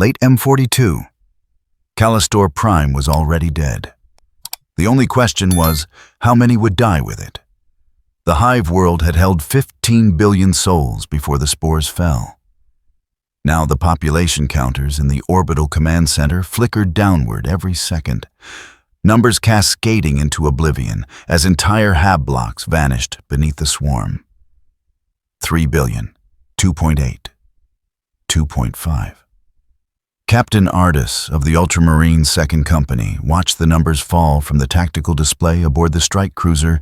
late M42. Callistor Prime was already dead. The only question was, how many would die with it? The hive world had held 15 billion souls before the spores fell. Now the population counters in the orbital command center flickered downward every second, numbers cascading into oblivion as entire hab blocks vanished beneath the swarm. 3 billion, 2.8, 2.5. Captain Ardus of the Ultramarine Second Company watched the numbers fall from the tactical display aboard the strike cruiser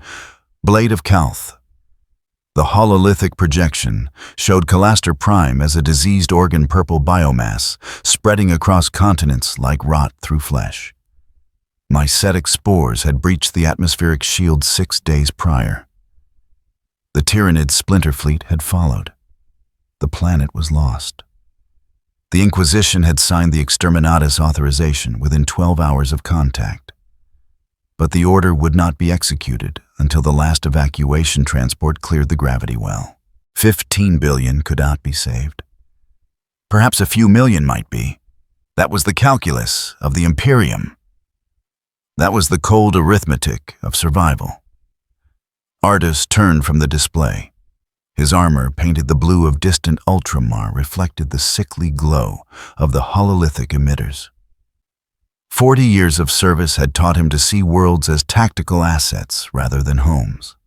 Blade of Calth. The hololithic projection showed Callistor Prime as a diseased organ-purple biomass spreading across continents like rot through flesh. Mycetic spores had breached the atmospheric shield 6 days prior. The Tyrannid splinter fleet had followed. The planet was lost. The Inquisition had signed the Exterminatus authorization within 12 hours of contact. But the order would not be executed until the last evacuation transport cleared the gravity well. 15 billion could not be saved. Perhaps a few million might be. That was the calculus of the Imperium. That was the cold arithmetic of survival. Ardus turned from the display. His armor, painted the blue of distant ultramar, reflected the sickly glow of the hololithic emitters. 40 years of service had taught him to see worlds as tactical assets rather than homes.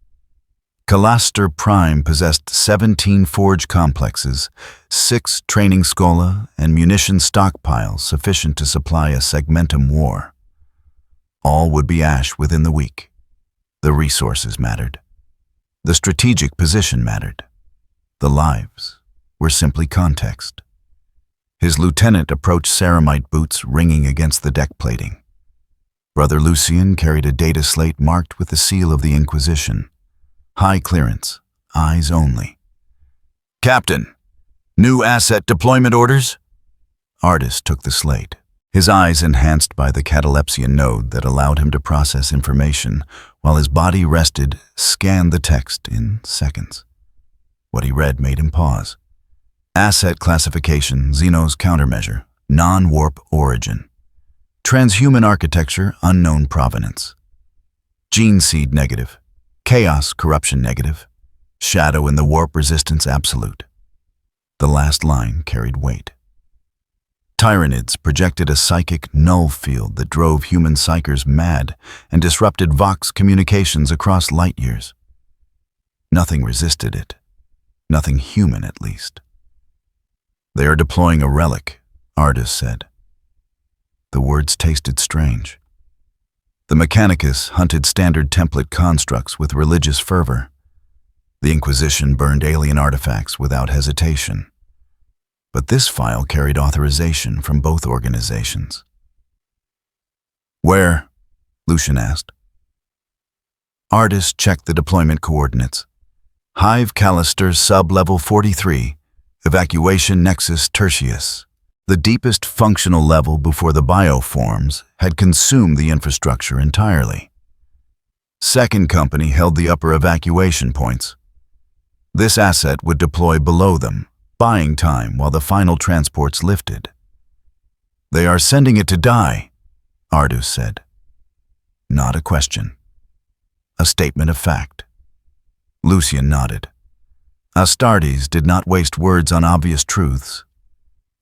Callistor Prime possessed 17 forge complexes, 6 training schola, and munition stockpiles sufficient to supply a segmentum war. All would be ash within the week. The resources mattered. The strategic position mattered. The lives were simply context. His lieutenant approached ceramite boots ringing against the deck plating. Brother Lucian carried a data slate marked with the seal of the Inquisition. High clearance, eyes only. "Captain, new asset deployment orders?" Ardus took the slate, his eyes enhanced by the catalepsian node that allowed him to process information while his body rested, scanned the text in seconds. What he read made him pause. Asset classification, Xenos countermeasure, non-warp origin. Transhuman architecture, unknown provenance. Gene seed negative. Chaos corruption negative. Shadow in the warp resistance absolute. The last line carried weight. Tyrannids projected a psychic null field that drove human psychers mad and disrupted Vox communications across light years. Nothing resisted it. Nothing human, at least. "They are deploying a relic," Ardus said. The words tasted strange. The Mechanicus hunted standard template constructs with religious fervor. The Inquisition burned alien artifacts without hesitation. But this file carried authorization from both organizations. "Where?" Lucian asked. Ardus checked the deployment coordinates. Hive Callistor sub-level 43. Evacuation Nexus Tertius. The deepest functional level before the bioforms had consumed the infrastructure entirely. Second Company held the upper evacuation points. This asset would deploy below them, buying time while the final transports lifted. "They are sending it to die," Ardus said. Not a question. A statement of fact. Lucian nodded. Astartes did not waste words on obvious truths.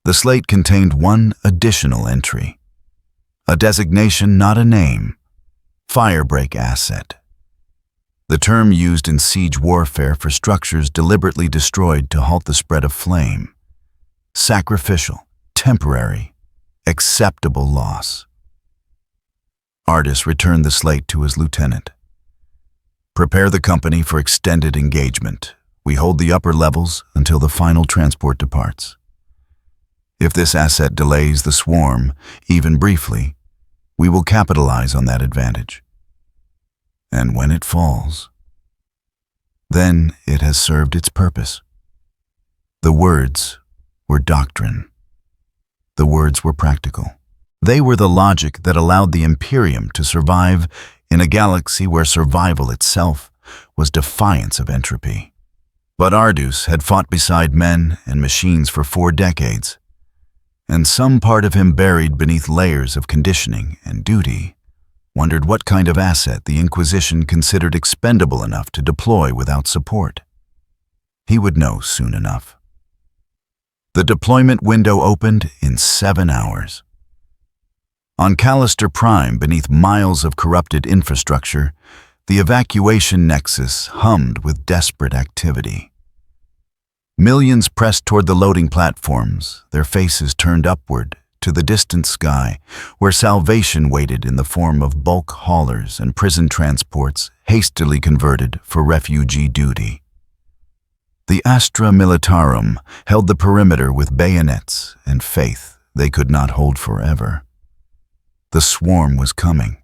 The slate contained one additional entry. A designation, not a name. Firebreak asset. The term used in siege warfare for structures deliberately destroyed to halt the spread of flame. Sacrificial, temporary, acceptable loss. Ardus returned the slate to his lieutenant. "Prepare the company for extended engagement. We hold the upper levels until the final transport departs. If this asset delays the swarm, even briefly, we will capitalize on that advantage. And when it falls, then it has served its purpose." The words were doctrine. The words were practical. They were the logic that allowed the Imperium to survive in a galaxy where survival itself was defiance of entropy. But Ardus had fought beside men and machines for 4 decades, and some part of him buried beneath layers of conditioning and duty wondered what kind of asset the Inquisition considered expendable enough to deploy without support. He would know soon enough. The deployment window opened in 7 hours. On Callister Prime, beneath miles of corrupted infrastructure, the evacuation nexus hummed with desperate activity. Millions pressed toward the loading platforms, their faces turned upward to the distant sky, where salvation waited in the form of bulk haulers and prison transports hastily converted for refugee duty. The Astra Militarum held the perimeter with bayonets and faith they could not hold forever. The swarm was coming.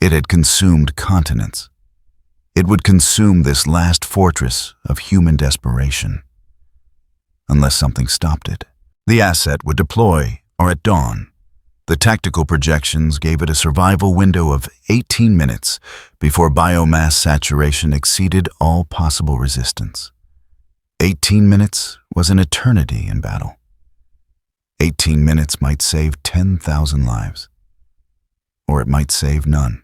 It had consumed continents. It would consume this last fortress of human desperation. Unless something stopped it. The asset would deploy, or at dawn. The tactical projections gave it a survival window of 18 minutes before biomass saturation exceeded all possible resistance. 18 minutes was an eternity in battle. 18 minutes might save 10,000 lives. Or it might save none.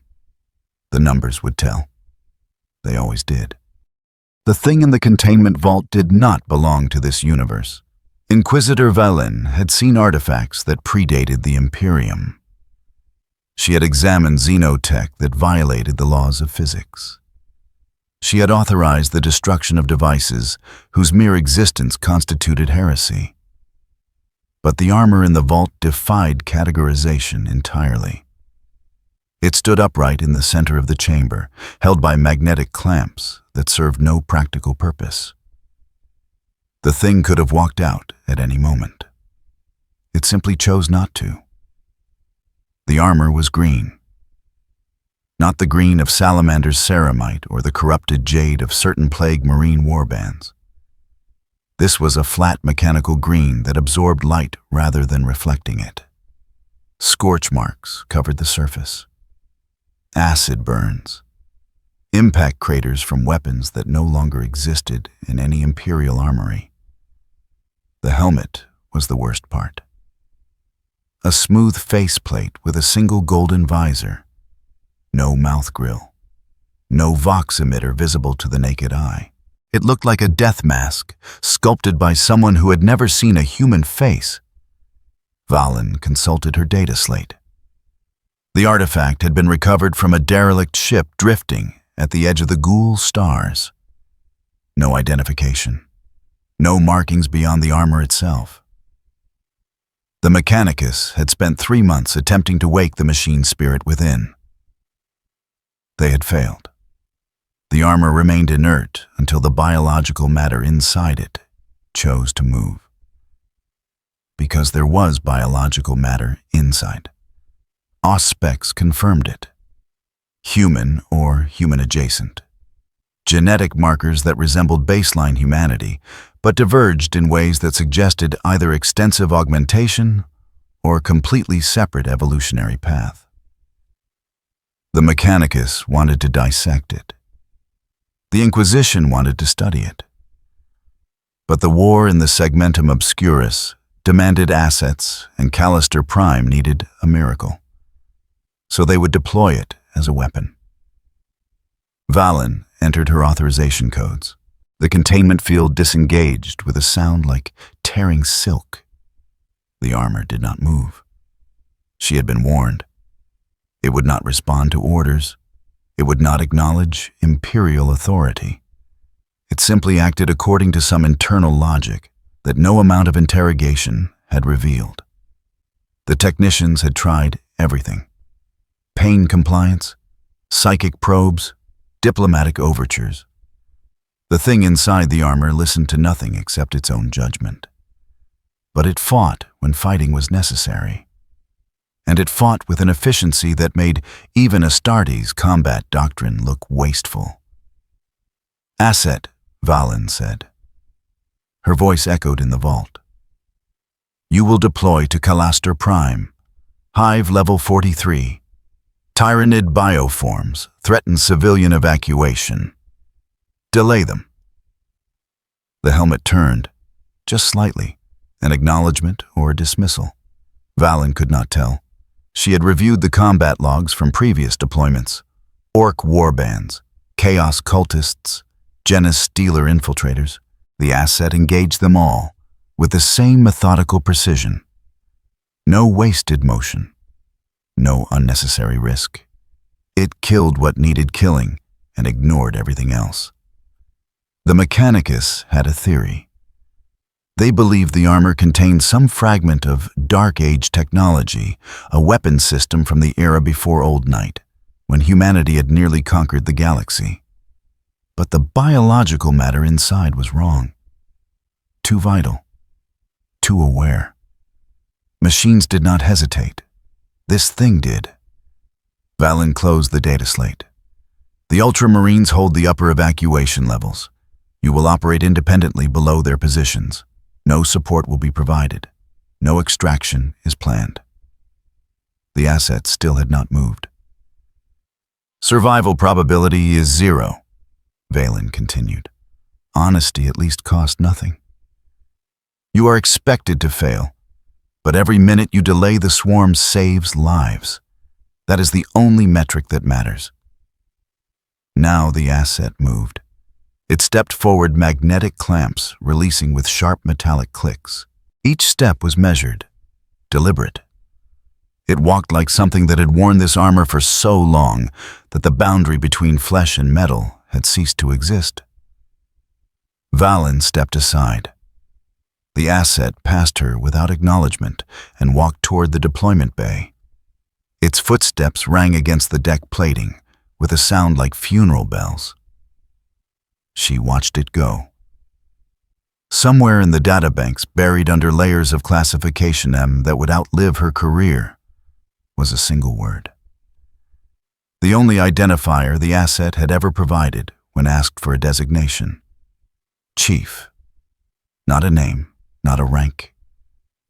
The numbers would tell. They always did. The thing in the containment vault did not belong to this universe. Inquisitor Valen had seen artifacts that predated the Imperium. She had examined xenotech that violated the laws of physics. She had authorized the destruction of devices whose mere existence constituted heresy. But the armor in the vault defied categorization entirely. It stood upright in the center of the chamber, held by magnetic clamps that served no practical purpose. The thing could have walked out at any moment. It simply chose not to. The armor was green. Not the green of Salamander's ceramite or the corrupted jade of certain plague marine warbands. This was a flat mechanical green that absorbed light rather than reflecting it. Scorch marks covered the surface. Acid burns. Impact craters from weapons that no longer existed in any Imperial armory. The helmet was the worst part. A smooth faceplate with a single golden visor. No mouth grill. No vox emitter visible to the naked eye. It looked like a death mask, sculpted by someone who had never seen a human face. Valen consulted her data slate. The artifact had been recovered from a derelict ship drifting at the edge of the Ghoul stars. No identification. No markings beyond the armor itself. The Mechanicus had spent 3 months attempting to wake the machine spirit within. They had failed. The armor remained inert until the biological matter inside it chose to move. Because there was biological matter inside. Auspex confirmed it. Human or human adjacent. Genetic markers that resembled baseline humanity, but diverged in ways that suggested either extensive augmentation or a completely separate evolutionary path. The Mechanicus wanted to dissect it. The Inquisition wanted to study it. But the war in the Segmentum Obscurus demanded assets, and Callister Prime needed a miracle. So they would deploy it as a weapon. Valen entered her authorization codes. The containment field disengaged with a sound like tearing silk. The armor did not move. She had been warned. It would not respond to orders. It would not acknowledge Imperial authority. It simply acted according to some internal logic that no amount of interrogation had revealed. The technicians had tried everything. Pain compliance, psychic probes, diplomatic overtures. The thing inside the armor listened to nothing except its own judgment. But it fought when fighting was necessary. And it fought with an efficiency that made even Astartes' combat doctrine look wasteful. "Asset," Valen said. Her voice echoed in the vault. "You will deploy to Callister Prime, Hive Level 43. Tyrannid bioforms threaten civilian evacuation. Delay them." The helmet turned, just slightly, An acknowledgement or a dismissal? Valen could not tell. She had reviewed the combat logs from previous deployments. Orc warbands, chaos cultists, Genis Stealer infiltrators. The asset engaged them all, with the same methodical precision. No wasted motion. No unnecessary risk. It killed what needed killing and ignored everything else. The Mechanicus had a theory. They believed the armor contained some fragment of Dark Age technology, a weapon system from the era before Old Night, when humanity had nearly conquered the galaxy. But the biological matter inside was wrong. Too vital. Too aware. Machines did not hesitate. This thing did. Valen closed the data slate. The Ultramarines hold the upper evacuation levels. You will operate independently below their positions. No support will be provided. No extraction is planned. The asset still had not moved. Survival probability is 0, Valen continued. Honesty at least cost nothing. You are expected to fail, but every minute you delay the swarm saves lives. That is the only metric that matters. Now the asset moved. It stepped forward magnetic clamps, releasing with sharp metallic clicks. Each step was measured, deliberate. It walked like something that had worn this armor for so long that the boundary between flesh and metal had ceased to exist. Valen stepped aside. The asset passed her without acknowledgement and walked toward the deployment bay. Its footsteps rang against the deck plating with a sound like funeral bells. She watched it go. Somewhere in the databanks, buried under layers of classification M that would outlive her career, was a single word. The only identifier the asset had ever provided when asked for a designation. Chief. Not a name, not a rank,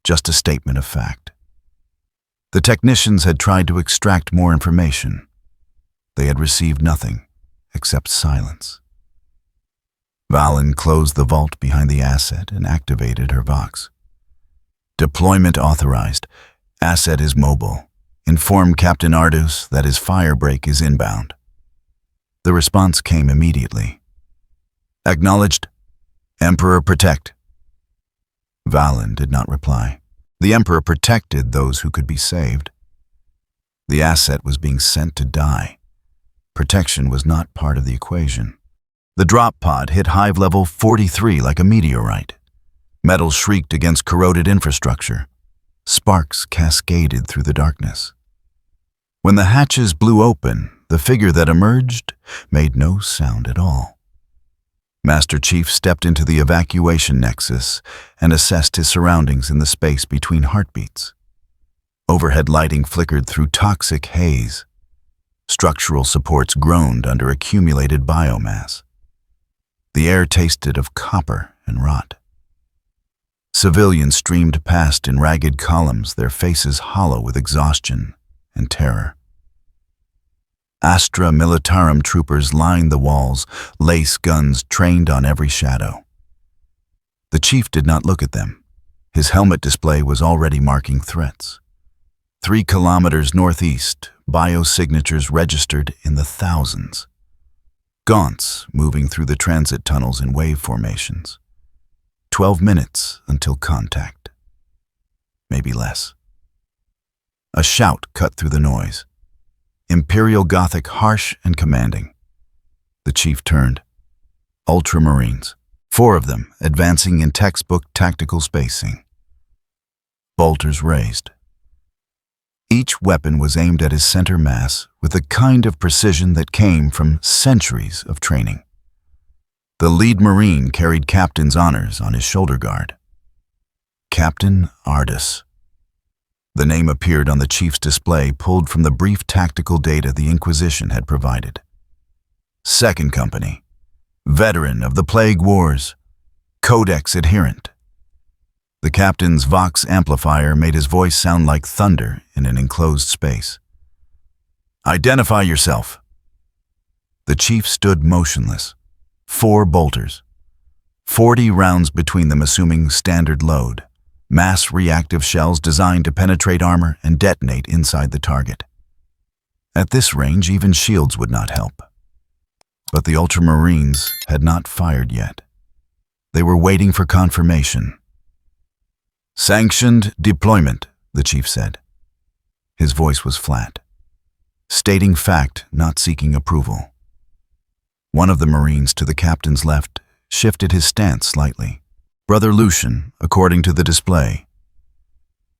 just a statement of fact. The technicians had tried to extract more information. They had received nothing except silence. Valen closed the vault behind the asset and activated her Vox. Deployment authorized. Asset is mobile. Inform Captain Ardus that his firebreak is inbound. The response came immediately. Acknowledged. Emperor protect. Valen did not reply. The Emperor protected those who could be saved. The asset was being sent to die. Protection was not part of the equation. The drop pod hit hive level 43 like a meteorite. Metal shrieked against corroded infrastructure. Sparks cascaded through the darkness. When the hatches blew open, the figure that emerged made no sound at all. Master Chief stepped into the evacuation nexus and assessed his surroundings in the space between heartbeats. Overhead lighting flickered through toxic haze. Structural supports groaned under accumulated biomass. The air tasted of copper and rot. Civilians streamed past in ragged columns, their faces hollow with exhaustion and terror. Astra Militarum troopers lined the walls, lace guns trained on every shadow. The chief did not look at them. His helmet display was already marking threats. 3 kilometers northeast, biosignatures registered in the thousands. Gaunts moving through the transit tunnels in wave formations. 12 minutes until contact. Maybe less. A shout cut through the noise. Imperial Gothic harsh and commanding. The chief turned. Ultramarines. 4 of them advancing in textbook tactical spacing. Bolters raised. Each weapon was aimed at his center mass with the kind of precision that came from centuries of training. The lead Marine carried captain's honors on his shoulder guard. Captain Ardus. The name appeared on the chief's display, pulled from the brief tactical data the Inquisition had provided. 2nd Company. Veteran of the Plague Wars. Codex adherent. The captain's Vox amplifier made his voice sound like thunder in an enclosed space. Identify yourself. The chief stood motionless. 4 bolters. 40 rounds between them, assuming standard load. mass reactive shells designed to penetrate armor and detonate inside the target. At this range, even shields would not help. But the Ultramarines had not fired yet. They were waiting for confirmation. "Sanctioned deployment," the chief said. His voice was flat, stating fact, not seeking approval. One of the Marines to the captain's left shifted his stance slightly. Brother Lucian, according to the display.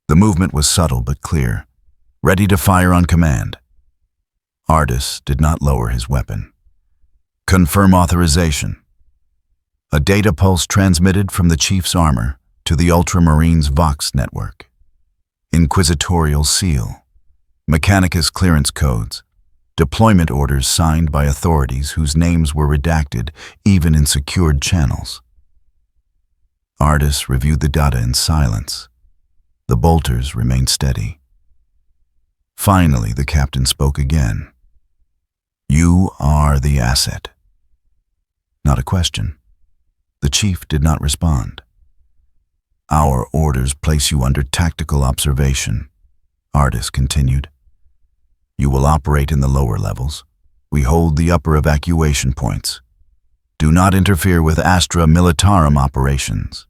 The movement was subtle but clear, ready to fire on command. Artis did not lower his weapon. "Confirm authorization." A data pulse transmitted from the chief's armor to the Ultramarines' Vox network. Inquisitorial seal, Mechanicus clearance codes, deployment orders signed by authorities whose names were redacted even in secured channels. Artis reviewed the data in silence. The bolters remained steady. Finally, the captain spoke again. "You are the asset." Not a question. The chief did not respond. "Our orders place you under tactical observation," Artis continued. "You will operate in the lower levels. We hold the upper evacuation points. Do not interfere with Astra Militarum operations.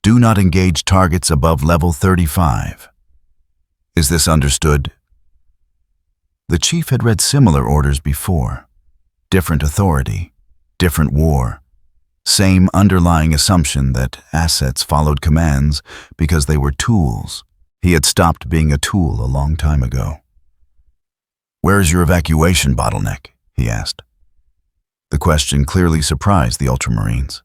Do not engage targets above level 35. Is this understood?" The chief had read similar orders before. Different authority, different war. Same underlying assumption that assets followed commands because they were tools. He had stopped being a tool a long time ago. "Where is your evacuation bottleneck?" he asked. The question clearly surprised the Ultramarines.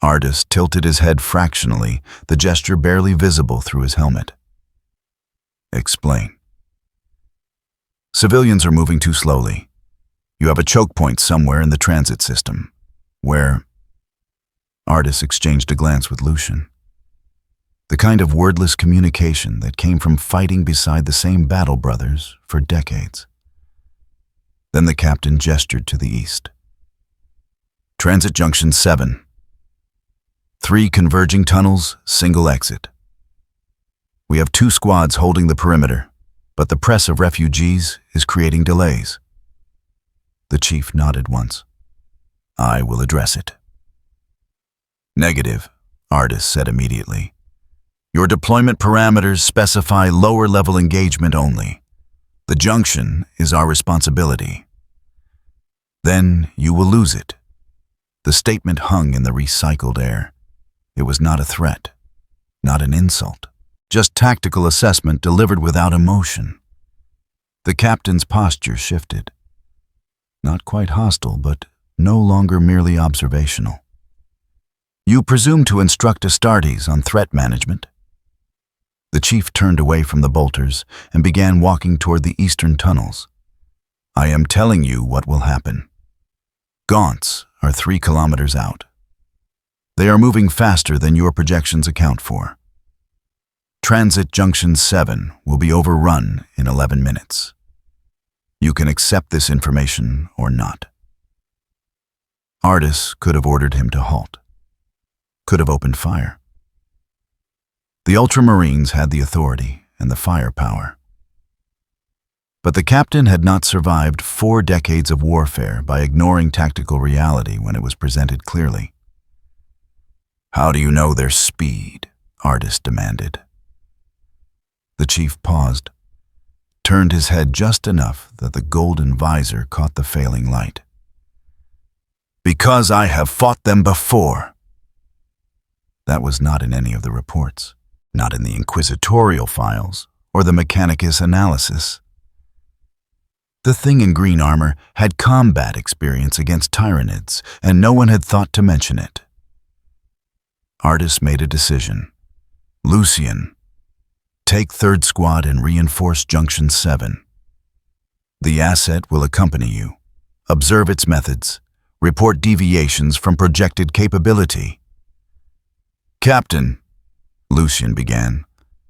Artis tilted his head fractionally, the gesture barely visible through his helmet. "Explain." "Civilians are moving too slowly. You have a choke point somewhere in the transit system. Where?" Artis exchanged a glance with Lucian. The kind of wordless communication that came from fighting beside the same battle brothers for decades. Then the captain gestured to the east. "Transit Junction 7. 3 converging tunnels, single exit. We have 2 squads holding the perimeter, but the press of refugees is creating delays." The chief nodded once. "I will address it." "Negative," Artis said immediately. "Your deployment parameters specify lower-level engagement only. The junction is our responsibility." "Then you will lose it." The statement hung in the recycled air. It was not a threat, not an insult, just tactical assessment delivered without emotion. The captain's posture shifted. Not quite hostile, but no longer merely observational. "You presume to instruct Astartes on threat management?" The chief turned away from the bolters and began walking toward the eastern tunnels. "I am telling you what will happen. Gaunts are 3 kilometers out. They are moving faster than your projections account for. Transit Junction 7 will be overrun in 11 minutes. You can accept this information or not." Artis could have ordered him to halt. Could have opened fire. The Ultramarines had the authority and the firepower. But the captain had not survived 4 decades of warfare by ignoring tactical reality when it was presented clearly. "How do you know their speed?" Artis demanded. The chief paused, turned his head just enough that the golden visor caught the failing light. "Because I have fought them before." That was not in any of the reports, not in the inquisitorial files or the Mechanicus analysis. The thing in green armor had combat experience against Tyranids, and no one had thought to mention it. Artis made a decision. "Lucian, take 3rd Squad and reinforce Junction 7. The asset will accompany you. Observe its methods. Report deviations from projected capability." "Captain," Lucian began,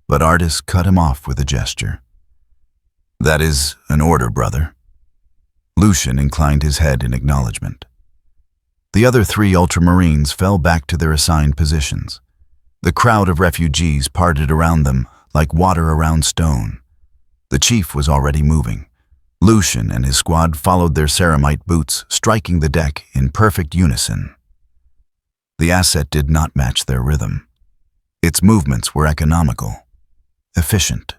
but Artis cut him off with a gesture. "That is an order, brother." Lucian inclined his head in acknowledgement. The other 3 Ultramarines fell back to their assigned positions. The crowd of refugees parted around them like water around stone. The chief was already moving. Lucian and his squad followed their ceramite boots, striking the deck in perfect unison. The asset did not match their rhythm. Its movements were economical, efficient.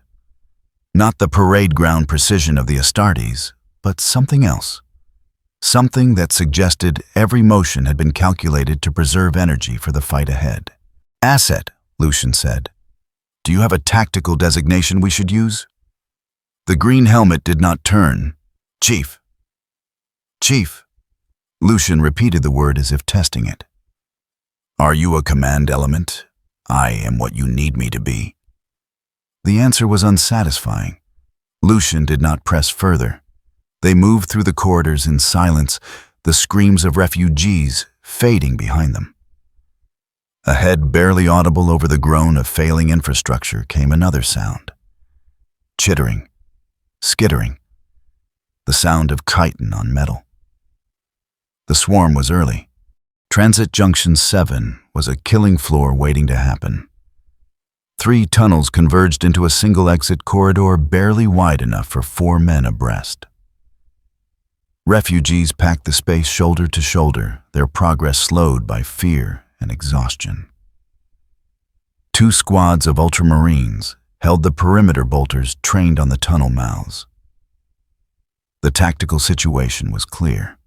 Not the parade ground precision of the Astartes, but something else. Something that suggested every motion had been calculated to preserve energy for the fight ahead. "Asset," Lucian said. "Do you have a tactical designation we should use?" The green helmet did not turn. "Chief." "Chief." Lucian repeated the word as if testing it. "Are you a command element? I am what you need me to be." The answer was unsatisfying. Lucian did not press further. They moved through the corridors in silence, the screams of refugees fading behind them. Ahead, barely audible over the groan of failing infrastructure, came another sound. Chittering, skittering, the sound of chitin on metal. The swarm was early. Transit Junction 7 was a killing floor waiting to happen. 3 tunnels converged into a single exit corridor barely wide enough for 4 men abreast. Refugees packed the space shoulder to shoulder, their progress slowed by fear and exhaustion. 2 squads of ultramarines held the perimeter bolters trained on the tunnel mouths. The tactical situation was clear.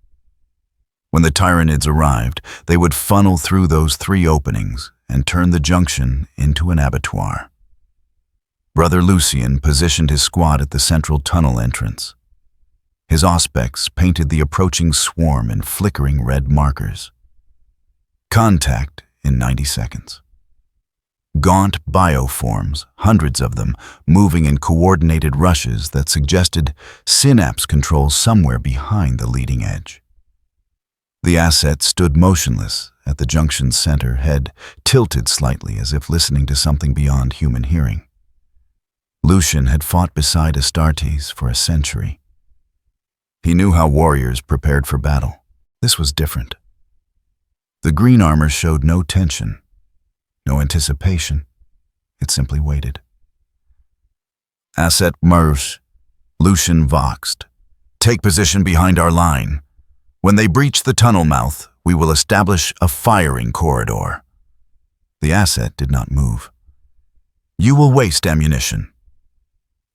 When the Tyranids arrived, they would funnel through those 3 openings and turn the junction into an abattoir. Brother Lucian positioned his squad at the central tunnel entrance. His auspex painted the approaching swarm in flickering red markers. Contact in 90 seconds. Gaunt bioforms, hundreds of them, moving in coordinated rushes that suggested synapse control somewhere behind the leading edge. The asset stood motionless at the junction's center, head tilted slightly as if listening to something beyond human hearing. Lucian had fought beside Astartes for a century. He knew how warriors prepared for battle. This was different. The green armor showed no tension, no anticipation. It simply waited. "Asset Murs," Lucian voxed. "Take position behind our line. When they breach the tunnel mouth, we will establish a firing corridor." The asset did not move. "You will waste ammunition."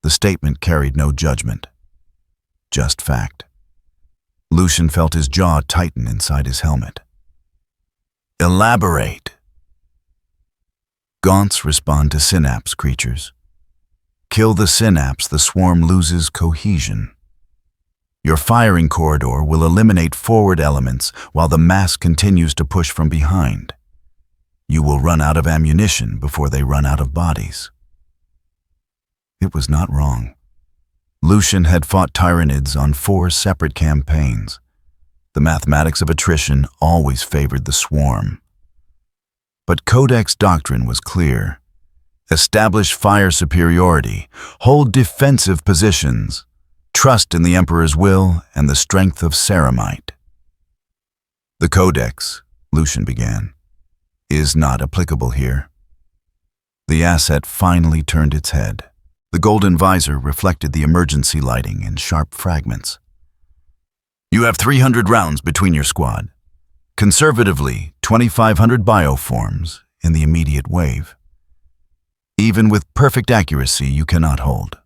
The statement carried no judgment, just fact. Lucian felt his jaw tighten inside his helmet. "Elaborate." Gaunts respond to synapse creatures. Kill the synapse, the swarm loses cohesion. Your firing corridor will eliminate forward elements while the mass continues to push from behind. You will run out of ammunition before they run out of bodies. It was not wrong. Lucian had fought Tyranids on 4 separate campaigns. The mathematics of attrition always favored the swarm. But Codex doctrine was clear. Establish fire superiority, hold defensive positions, trust in the Emperor's will and the strength of ceramite. "The Codex," Lucian began, "is not applicable here." The asset finally turned its head. The golden visor reflected the emergency lighting in sharp fragments. "You have 300 rounds between your squad. Conservatively, 2,500 bioforms in the immediate wave. Even with perfect accuracy, you cannot hold."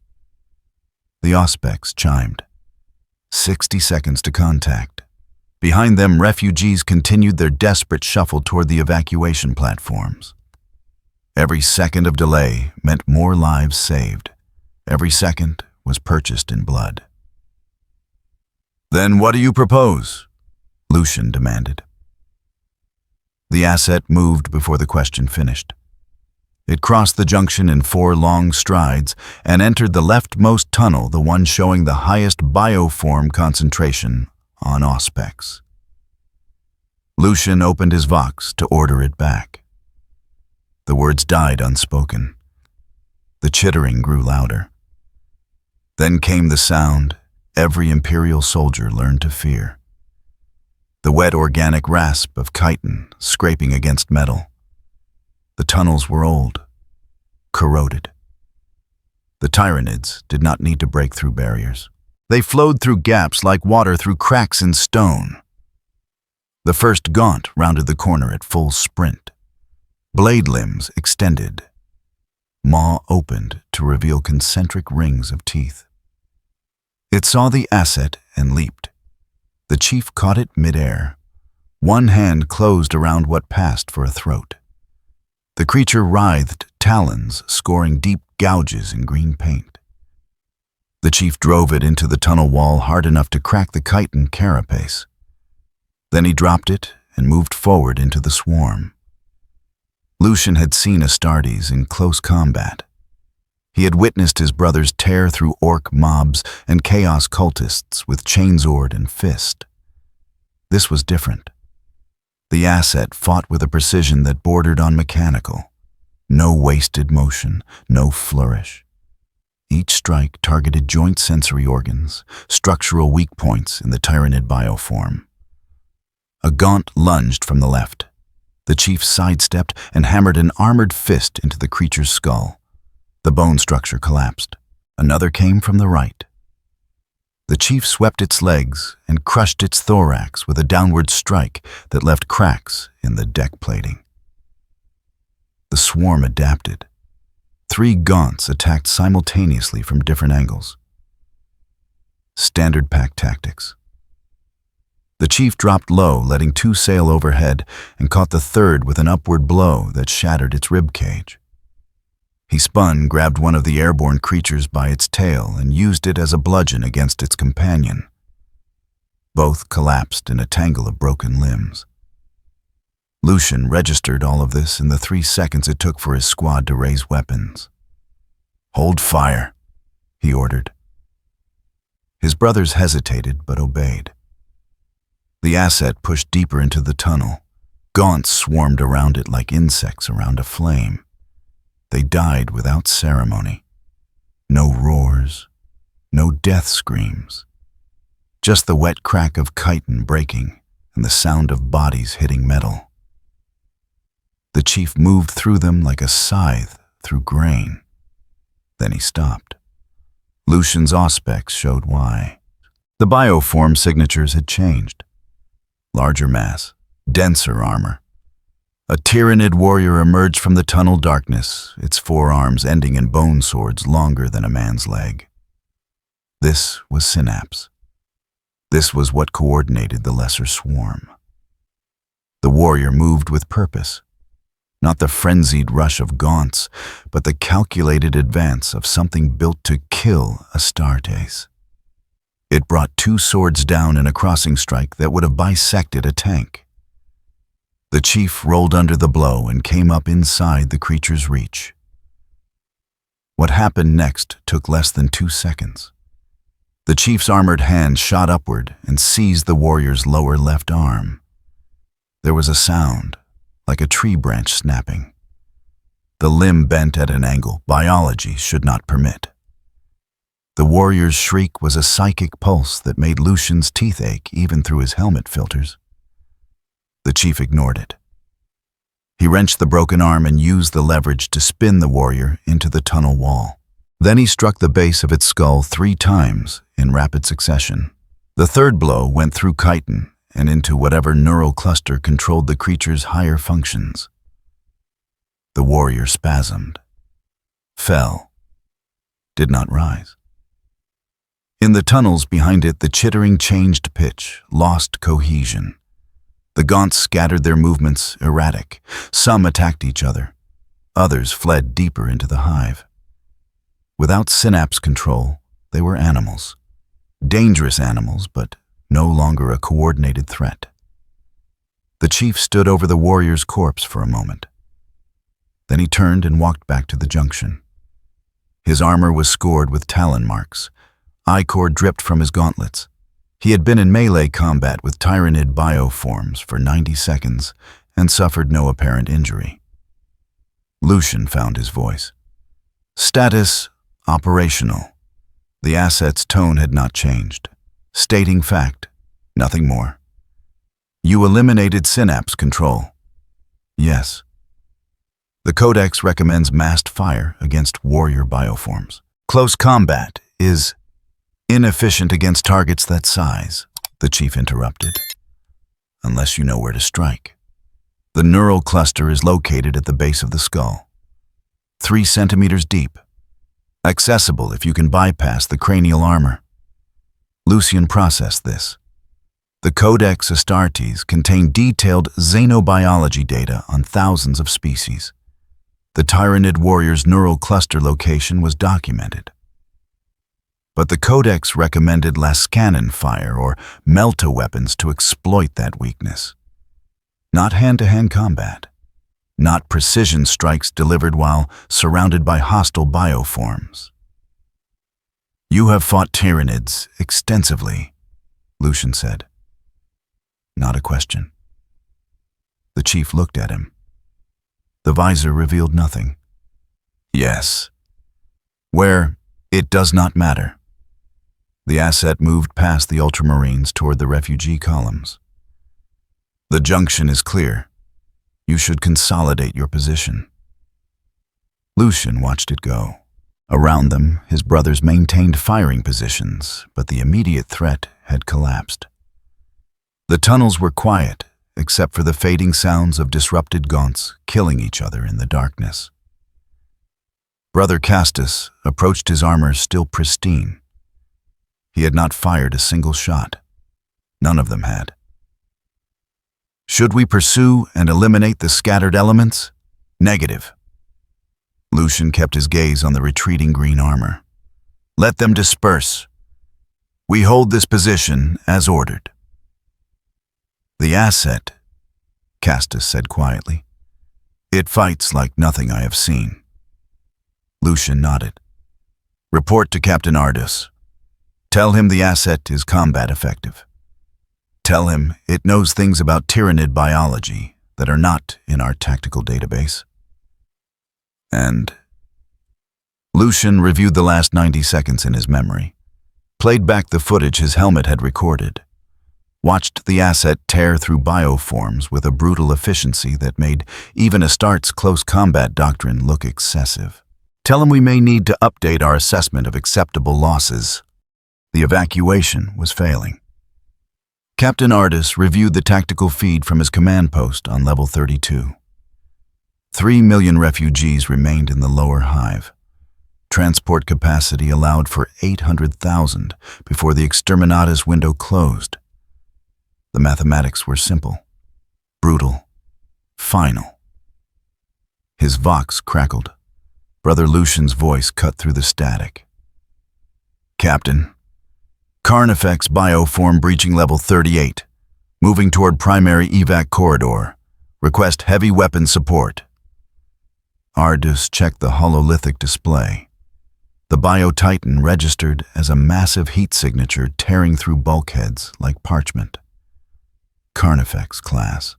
The auspex chimed. 60 seconds to contact. Behind them, refugees continued their desperate shuffle toward the evacuation platforms. Every second of delay meant more lives saved. Every second was purchased in blood. "Then what do you propose?" Lucian demanded. The asset moved before the question finished. It crossed the junction in 4 long strides and entered the leftmost tunnel, the one showing the highest bioform concentration on auspex. Lucian opened his vox to order it back. The words died unspoken. The chittering grew louder. Then came the sound every Imperial soldier learned to fear. The wet organic rasp of chitin scraping against metal. The tunnels were old, corroded. The Tyranids did not need to break through barriers. They flowed through gaps like water through cracks in stone. The first gaunt rounded the corner at full sprint. Blade limbs extended. Maw opened to reveal concentric rings of teeth. It saw the asset and leaped. The chief caught it midair. One hand closed around what passed for a throat. The creature writhed talons, scoring deep gouges in green paint. The chief drove it into the tunnel wall hard enough to crack the chitin carapace. Then he dropped it and moved forward into the swarm. Lucian had seen Astartes in close combat. He had witnessed his brothers tear through orc mobs and chaos cultists with chainsword and fist. This was different. The asset fought with a precision that bordered on mechanical. No wasted motion, no flourish. Each strike targeted joint sensory organs, structural weak points in the Tyranid bioform. A gaunt lunged from the left. The chief sidestepped and hammered an armored fist into the creature's skull. The bone structure collapsed. Another came from the right. The chief swept its legs and crushed its thorax with a downward strike that left cracks in the deck plating. The swarm adapted. 3 gaunts attacked simultaneously from different angles. Standard pack tactics. The chief dropped low, letting 2 sail overhead, and caught the third with an upward blow that shattered its rib cage. He spun, grabbed one of the airborne creatures by its tail, and used it as a bludgeon against its companion. Both collapsed in a tangle of broken limbs. Lucian registered all of this in the 3 seconds it took for his squad to raise weapons. "Hold fire," he ordered. His brothers hesitated but obeyed. The asset pushed deeper into the tunnel. Gaunts swarmed around it like insects around a flame. They died without ceremony. No roars, no death screams. Just the wet crack of chitin breaking and the sound of bodies hitting metal. The chief moved through them like a scythe through grain. Then he stopped. Lucian's auspex showed why. The bioform signatures had changed. Larger mass, denser armor. A Tyranid warrior emerged from the tunnel darkness, its forearms ending in bone swords longer than a man's leg. This was Synapse. This was what coordinated the lesser swarm. The warrior moved with purpose. Not the frenzied rush of gaunts, but the calculated advance of something built to kill Astartes. It brought 2 swords down in a crossing strike that would have bisected a tank. The chief rolled under the blow and came up inside the creature's reach. What happened next took less than 2 seconds. The chief's armored hand shot upward and seized the warrior's lower left arm. There was a sound, like a tree branch snapping. The limb bent at an angle biology should not permit. The warrior's shriek was a psychic pulse that made Lucian's teeth ache even through his helmet filters. The chief ignored it. He wrenched the broken arm and used the leverage to spin the warrior into the tunnel wall. Then he struck the base of its skull 3 times in rapid succession. The third blow went through chitin and into whatever neural cluster controlled the creature's higher functions. The warrior spasmed, fell, did not rise. In the tunnels behind it, the chittering changed pitch, lost cohesion. The gaunts scattered their movements erratic. Some attacked each other. Others fled deeper into the hive. Without synapse control, they were animals. Dangerous animals, but no longer a coordinated threat. The chief stood over the warrior's corpse for a moment. Then he turned and walked back to the junction. His armor was scored with talon marks. Ichor dripped from his gauntlets. He had been in melee combat with Tyranid bioforms for 90 seconds and suffered no apparent injury. Lucian found his voice. Status operational. The asset's tone had not changed. Stating fact, nothing more. You eliminated synapse control. Yes. The Codex recommends massed fire against warrior bioforms. Close combat is inefficient against targets that size, the chief interrupted, unless you know where to strike. The neural cluster is located at the base of the skull, 3 centimeters deep, accessible if you can bypass the cranial armor. Lucian processed this. The Codex Astartes contained detailed xenobiology data on thousands of species. The Tyranid warrior's neural cluster location was documented. But the Codex recommended canon fire or melta weapons to exploit that weakness. Not hand-to-hand combat. Not precision strikes delivered while surrounded by hostile bioforms. You have fought Tyranids extensively, Lucian said. Not a question. The chief looked at him. The visor revealed nothing. Yes. Where, it does not matter. The asset moved past the Ultramarines toward the refugee columns. The junction is clear. You should consolidate your position. Lucian watched it go. Around them, his brothers maintained firing positions, but the immediate threat had collapsed. The tunnels were quiet, except for the fading sounds of disrupted gaunts killing each other in the darkness. Brother Castus approached his armor still pristine. He had not fired a single shot. None of them had. Should we pursue and eliminate the scattered elements? Negative. Lucian kept his gaze on the retreating green armor. Let them disperse. We hold this position as ordered. The asset, Castus said quietly. It fights like nothing I have seen. Lucian nodded. Report to Captain Ardus. Tell him the asset is combat effective. Tell him it knows things about Tyranid biology that are not in our tactical database. And Lucian reviewed the last 90 seconds in his memory, played back the footage his helmet had recorded, watched the asset tear through bioforms with a brutal efficiency that made even Astartes' close combat doctrine look excessive. Tell him we may need to update our assessment of acceptable losses. The evacuation was failing. Captain Ardus reviewed the tactical feed from his command post on level 32. 3 million refugees remained in the lower hive. Transport capacity allowed for 800,000 before the exterminatus window closed. The mathematics were simple, brutal, final. His vox crackled. Brother Lucian's voice cut through the static. Captain, Carnifex bioform breaching level 38. Moving toward primary evac corridor. Request heavy weapon support. Ardus checked the hololithic display. The Bio-Titan registered as a massive heat signature tearing through bulkheads like parchment. Carnifex class.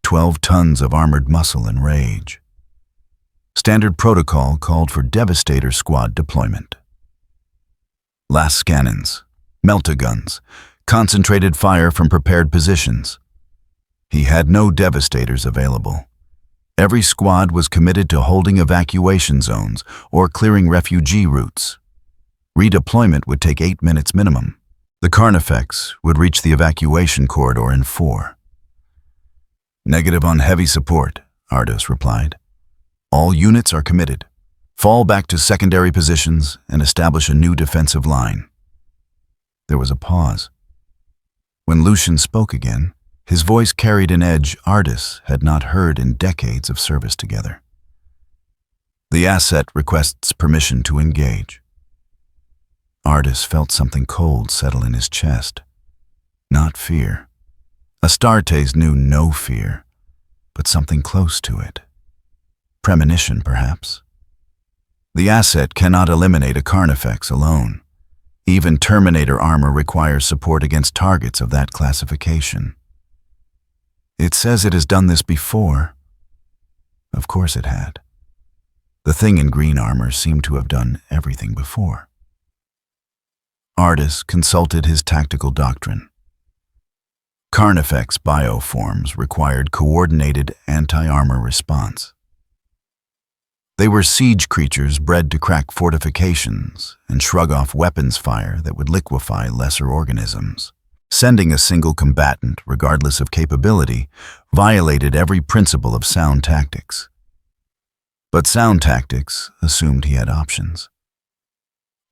12 tons of armored muscle and rage. Standard protocol called for Devastator squad deployment. Las cannons, melta-guns, concentrated fire from prepared positions. He had no Devastators available. Every squad was committed to holding evacuation zones or clearing refugee routes. Redeployment would take 8 minutes minimum. The Carnifex would reach the evacuation corridor in 4. Negative on heavy support, Ardus replied. All units are committed. Fall back to secondary positions and establish a new defensive line. There was a pause. When Lucian spoke again, his voice carried an edge Ardus had not heard in decades of service together. The asset requests permission to engage. Ardus felt something cold settle in his chest. Not fear. Astartes knew no fear, but something close to it. Premonition, perhaps. The asset cannot eliminate a Carnifex alone. Even Terminator armor requires support against targets of that classification. It says it has done this before. Of course it had. The thing in green armor seemed to have done everything before. Ardus consulted his tactical doctrine. Carnifex bioforms required coordinated anti-armor response. They were siege creatures bred to crack fortifications and shrug off weapons fire that would liquefy lesser organisms. Sending a single combatant, regardless of capability, violated every principle of sound tactics. But sound tactics assumed he had options.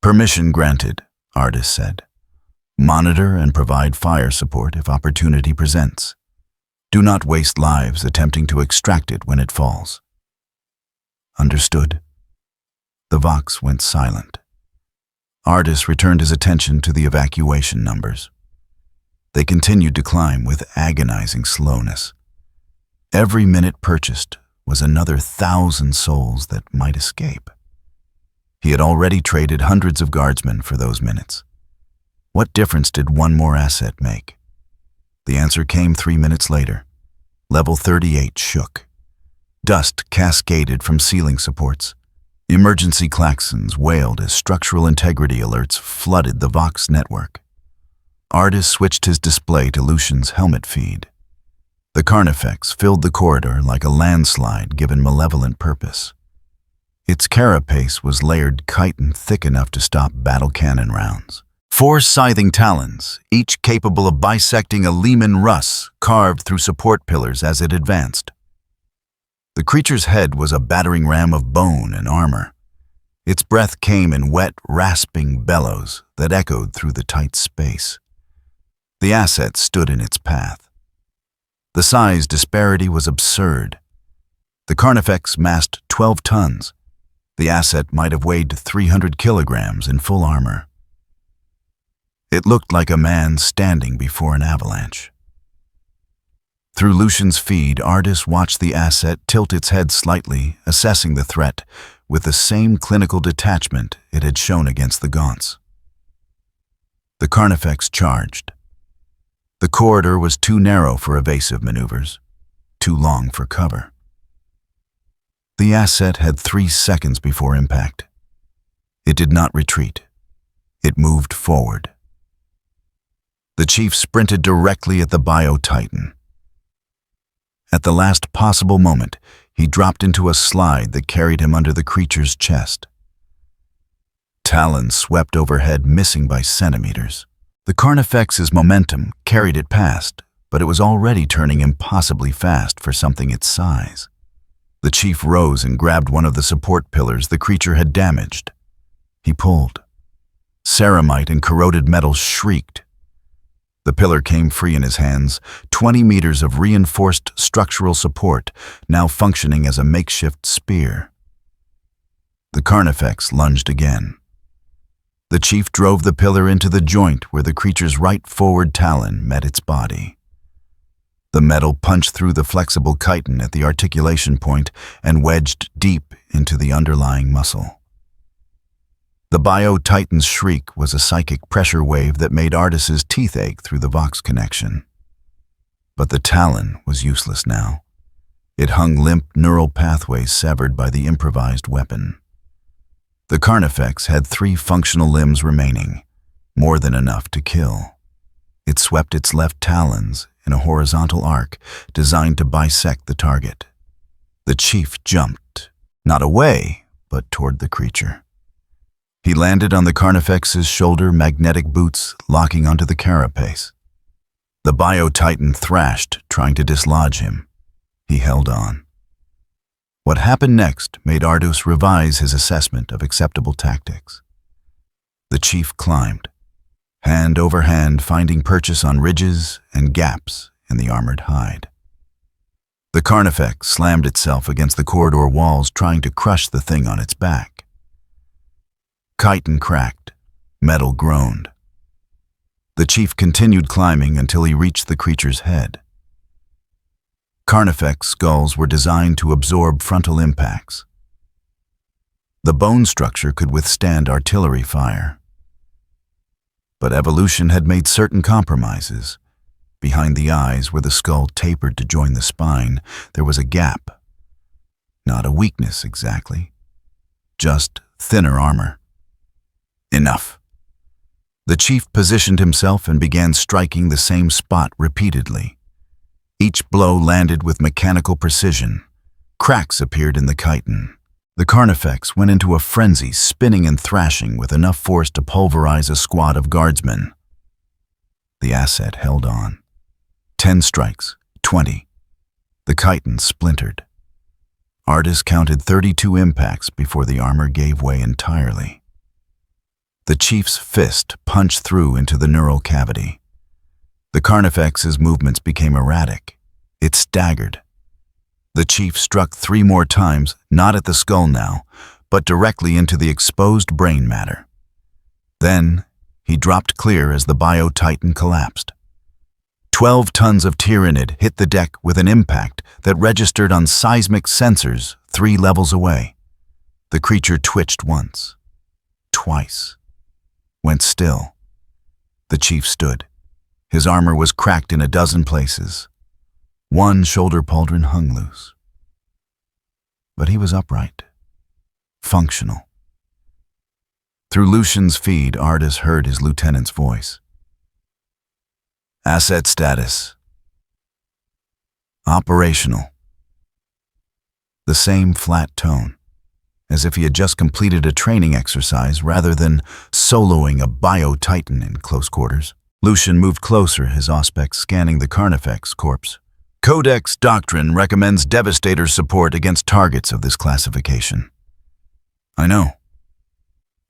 "Permission granted," Artis said. "Monitor and provide fire support if opportunity presents. Do not waste lives attempting to extract it when it falls." "Understood." The Vox went silent. Artis returned his attention to the evacuation numbers. They continued to climb with agonizing slowness. Every minute purchased was another 1,000 souls that might escape. He had already traded hundreds of guardsmen for those minutes. What difference did one more asset make? The answer came 3 minutes later. Level 38 shook. Dust cascaded from ceiling supports. Emergency klaxons wailed as structural integrity alerts flooded the Vox network. Artis switched his display to Lucian's helmet feed. The Carnifex filled the corridor like a landslide given malevolent purpose. Its carapace was layered chitin thick enough to stop battle cannon rounds. 4 scything talons, each capable of bisecting a Lehman Russ, carved through support pillars as it advanced. The creature's head was a battering ram of bone and armor. Its breath came in wet, rasping bellows that echoed through the tight space. The asset stood in its path. The size disparity was absurd. The Carnifex massed 12 tons. The asset might have weighed 300 kilograms in full armor. It looked like a man standing before an avalanche. Through Lucian's feed, Artis watched the asset tilt its head slightly, assessing the threat with the same clinical detachment it had shown against the Gaunts. The Carnifex charged. The corridor was too narrow for evasive maneuvers, too long for cover. The asset had 3 seconds before impact. It did not retreat. It moved forward. The chief sprinted directly at the Bio-Titan. At the last possible moment, he dropped into a slide that carried him under the creature's chest. Talons swept overhead, missing by centimeters. The Carnifex's momentum carried it past, but it was already turning impossibly fast for something its size. The chief rose and grabbed one of the support pillars the creature had damaged. He pulled. Ceramite and corroded metal shrieked. The pillar came free in his hands, 20 meters of reinforced structural support, now functioning as a makeshift spear. The Carnifex lunged again. The chief drove the pillar into the joint where the creature's right forward talon met its body. The metal punched through the flexible chitin at the articulation point and wedged deep into the underlying muscle. The Bio-Titan's shriek was a psychic pressure wave that made Artis's teeth ache through the Vox connection. But the talon was useless now. It hung limp neural pathways severed by the improvised weapon. The Carnifex had 3 functional limbs remaining, more than enough to kill. It swept its left talons in a horizontal arc designed to bisect the target. The chief jumped, not away, but toward the creature. He landed on the Carnifex's shoulder magnetic boots locking onto the carapace. The Bio-Titan thrashed, trying to dislodge him. He held on. What happened next made Artis revise his assessment of acceptable tactics. The chief climbed, hand over hand finding purchase on ridges and gaps in the armored hide. The Carnifex slammed itself against the corridor walls, trying to crush the thing on its back. Chitin cracked, metal groaned. The chief continued climbing until he reached the creature's head. Carnifex skulls were designed to absorb frontal impacts. The bone structure could withstand artillery fire. But evolution had made certain compromises. Behind the eyes, where the skull tapered to join the spine, there was a gap. Not a weakness exactly, just thinner armor. Enough. The chief positioned himself and began striking the same spot repeatedly. Each blow landed with mechanical precision. Cracks appeared in the chitin. The Carnifex went into a frenzy, spinning and thrashing with enough force to pulverize a squad of guardsmen. The asset held on. 10 strikes, 20. The chitin splintered. Artis counted 32 impacts before the armor gave way entirely. The chief's fist punched through into the neural cavity. The Carnifex's movements became erratic. It staggered. The chief struck 3 more times, not at the skull now, but directly into the exposed brain matter. Then, he dropped clear as the bio-titan collapsed. 12 tons of Tyranid hit the deck with an impact that registered on seismic sensors 3 levels away. The creature twitched once, twice, went still. The chief stood. His armor was cracked in a dozen places. One shoulder pauldron hung loose. But he was upright, functional. Through Lucian's feed, Artis heard his lieutenant's voice. Asset status. Operational. The same flat tone, as if he had just completed a training exercise rather than soloing a bio-titan in close quarters. Lucian moved closer, his auspex scanning the Carnifex corpse. Codex Doctrine recommends Devastator support against targets of this classification. I know.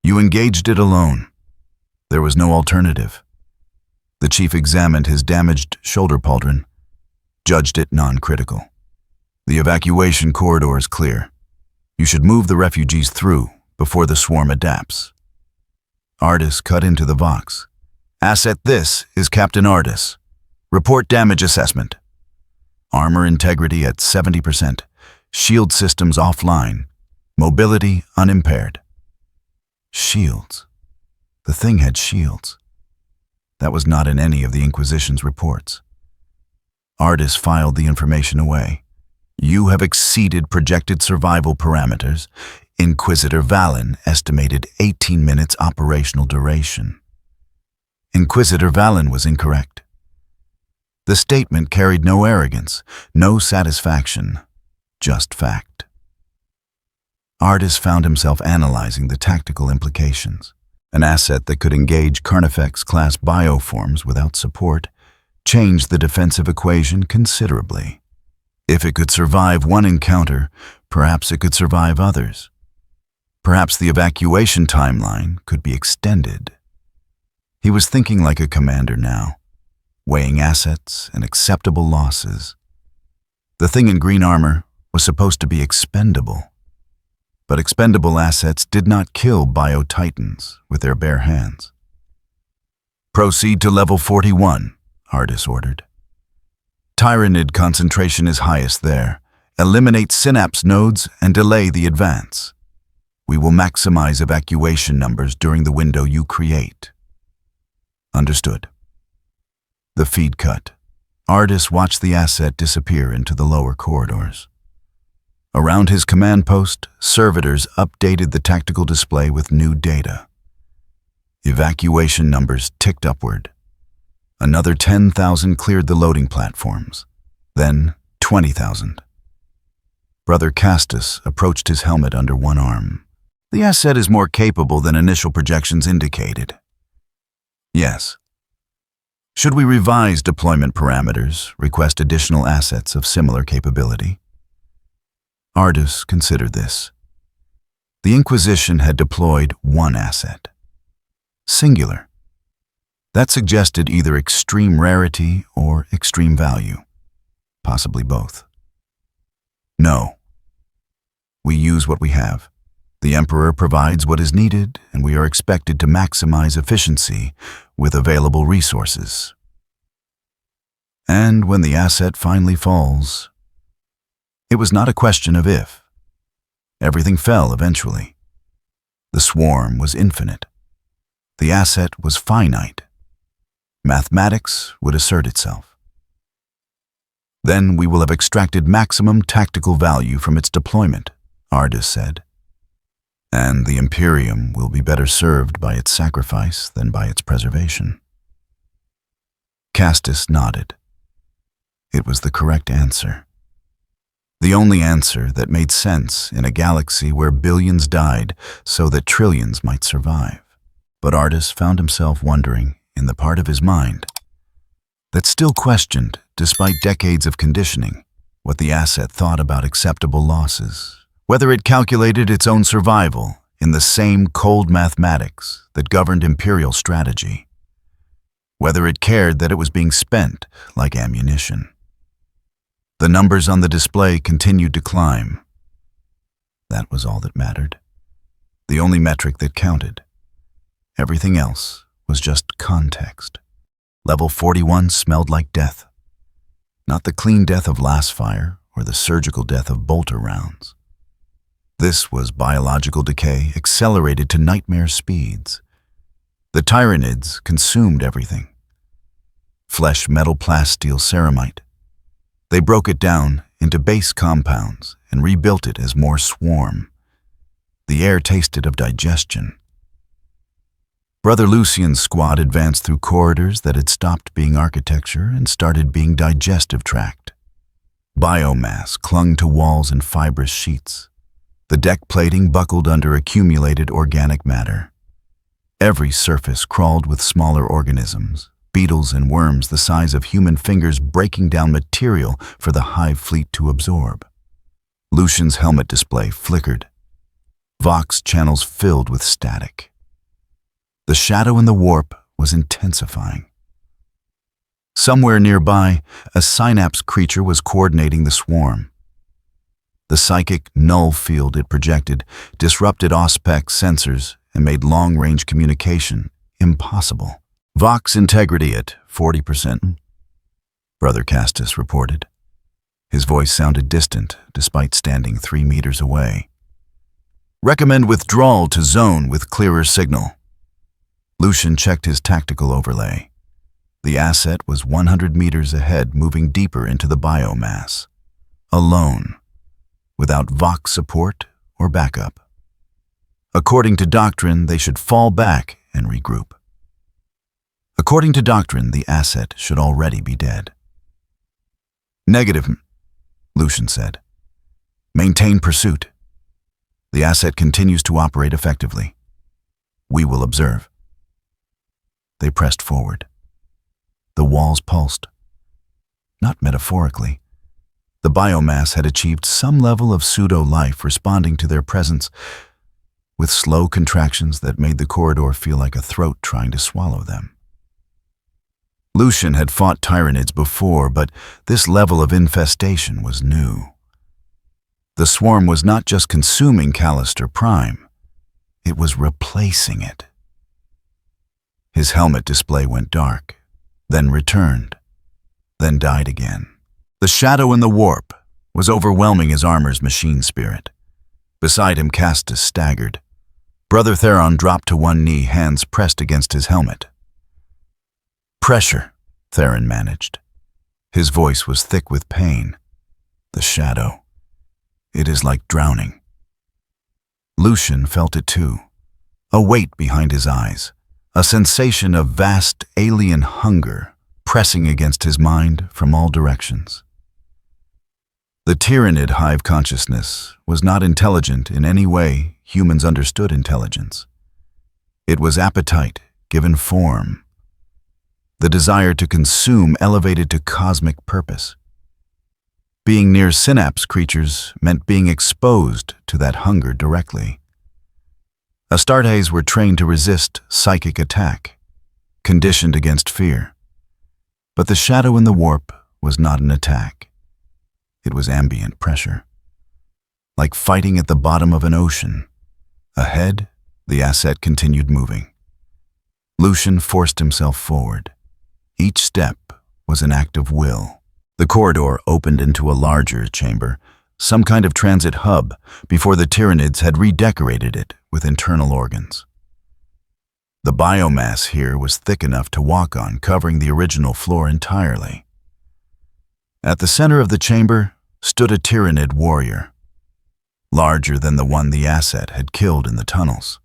You engaged it alone. There was no alternative. The chief examined his damaged shoulder pauldron, judged it non-critical. The evacuation corridor is clear. You should move the refugees through before the swarm adapts. Artis cut into the Vox. Asset, this is Captain Artis. Report damage assessment. Armor integrity at 70%. Shield systems offline. Mobility unimpaired. Shields. The thing had shields. That was not in any of the Inquisition's reports. Artis filed the information away. You have exceeded projected survival parameters. Inquisitor Valen estimated 18 minutes operational duration. Inquisitor Valen was incorrect. The statement carried no arrogance, no satisfaction, just fact. Artis found himself analyzing the tactical implications. An asset that could engage Carnifex-class bioforms without support changed the defensive equation considerably. If it could survive one encounter, perhaps it could survive others. Perhaps the evacuation timeline could be extended. He was thinking like a commander now, weighing assets and acceptable losses. The thing in green armor was supposed to be expendable. But expendable assets did not kill bio-titans with their bare hands. Proceed to level 41, Artis ordered. Tyranid concentration is highest there. Eliminate synapse nodes and delay the advance. We will maximize evacuation numbers during the window you create. Understood. The feed cut. Artis watched the asset disappear into the lower corridors. Around his command post, servitors updated the tactical display with new data. Evacuation numbers ticked upward. Another 10,000 cleared the loading platforms. Then 20,000. Brother Castus approached his helmet under one arm. The asset is more capable than initial projections indicated. Yes. Should we revise deployment parameters, request additional assets of similar capability? Artis considered this. The Inquisition had deployed one asset. Singular. That suggested either extreme rarity or extreme value. Possibly both. No. We use what we have. The Emperor provides what is needed, and we are expected to maximize efficiency with available resources. And when the asset finally falls, it was not a question of if. Everything fell eventually. The swarm was infinite. The asset was finite. Mathematics would assert itself. Then we will have extracted maximum tactical value from its deployment, Artis said. And the Imperium will be better served by its sacrifice than by its preservation. Castus nodded. It was the correct answer. The only answer that made sense in a galaxy where billions died so that trillions might survive. But Artus found himself wondering, in the part of his mind that still questioned, despite decades of conditioning, what the asset thought about acceptable losses, whether it calculated its own survival in the same cold mathematics that governed Imperial strategy, whether it cared that it was being spent like ammunition. The numbers on the display continued to climb. That was all that mattered. The only metric that counted. Everything else was just context. Level 41 smelled like death. Not the clean death of last fire or the surgical death of bolter rounds. This was biological decay accelerated to nightmare speeds. The Tyranids consumed everything. Flesh, metal, plasteel, ceramite. They broke it down into base compounds and rebuilt it as more swarm. The air tasted of digestion. Brother Lucian's squad advanced through corridors that had stopped being architecture and started being digestive tract. Biomass clung to walls and fibrous sheets. The deck plating buckled under accumulated organic matter. Every surface crawled with smaller organisms, beetles and worms the size of human fingers breaking down material for the hive fleet to absorb. Lucian's helmet display flickered. Vox channels filled with static. The shadow in the warp was intensifying. Somewhere nearby, a synapse creature was coordinating the swarm. The psychic null field it projected disrupted Ospec sensors and made long-range communication impossible. Vox integrity at 40%, Brother Castus reported. His voice sounded distant despite standing 3 meters away. Recommend withdrawal to zone with clearer signal. Lucian checked his tactical overlay. The asset was 100 meters ahead, moving deeper into the biomass. Alone, without Vox support or backup. According to doctrine, they should fall back and regroup. According to doctrine, the asset should already be dead. Negative, Lucian said. Maintain pursuit. The asset continues to operate effectively. We will observe. They pressed forward. The walls pulsed. Not metaphorically. The biomass had achieved some level of pseudo-life responding to their presence, with slow contractions that made the corridor feel like a throat trying to swallow them. Lucian had fought Tyranids before, but this level of infestation was new. The swarm was not just consuming Callister Prime, it was replacing it. His helmet display went dark, then returned, then died again. The shadow in the warp was overwhelming his armor's machine spirit. Beside him, Castus staggered. Brother Theron dropped to one knee, hands pressed against his helmet. Pressure, Theron managed. His voice was thick with pain. The shadow. It is like drowning. Lucian felt it too. A weight behind his eyes. A sensation of vast alien hunger pressing against his mind from all directions. The Tyranid hive consciousness was not intelligent in any way humans understood intelligence. It was appetite given form. The desire to consume elevated to cosmic purpose. Being near synapse creatures meant being exposed to that hunger directly. Astartes were trained to resist psychic attack, conditioned against fear. But the shadow in the warp was not an attack. It was ambient pressure. Like fighting at the bottom of an ocean. Ahead, the asset continued moving. Lucian forced himself forward. Each step was an act of will. The corridor opened into a larger chamber, some kind of transit hub, before the Tyranids had redecorated it with internal organs. The biomass here was thick enough to walk on, covering the original floor entirely. At the center of the chamber stood a Tyranid warrior, larger than the one the asset had killed in the tunnels.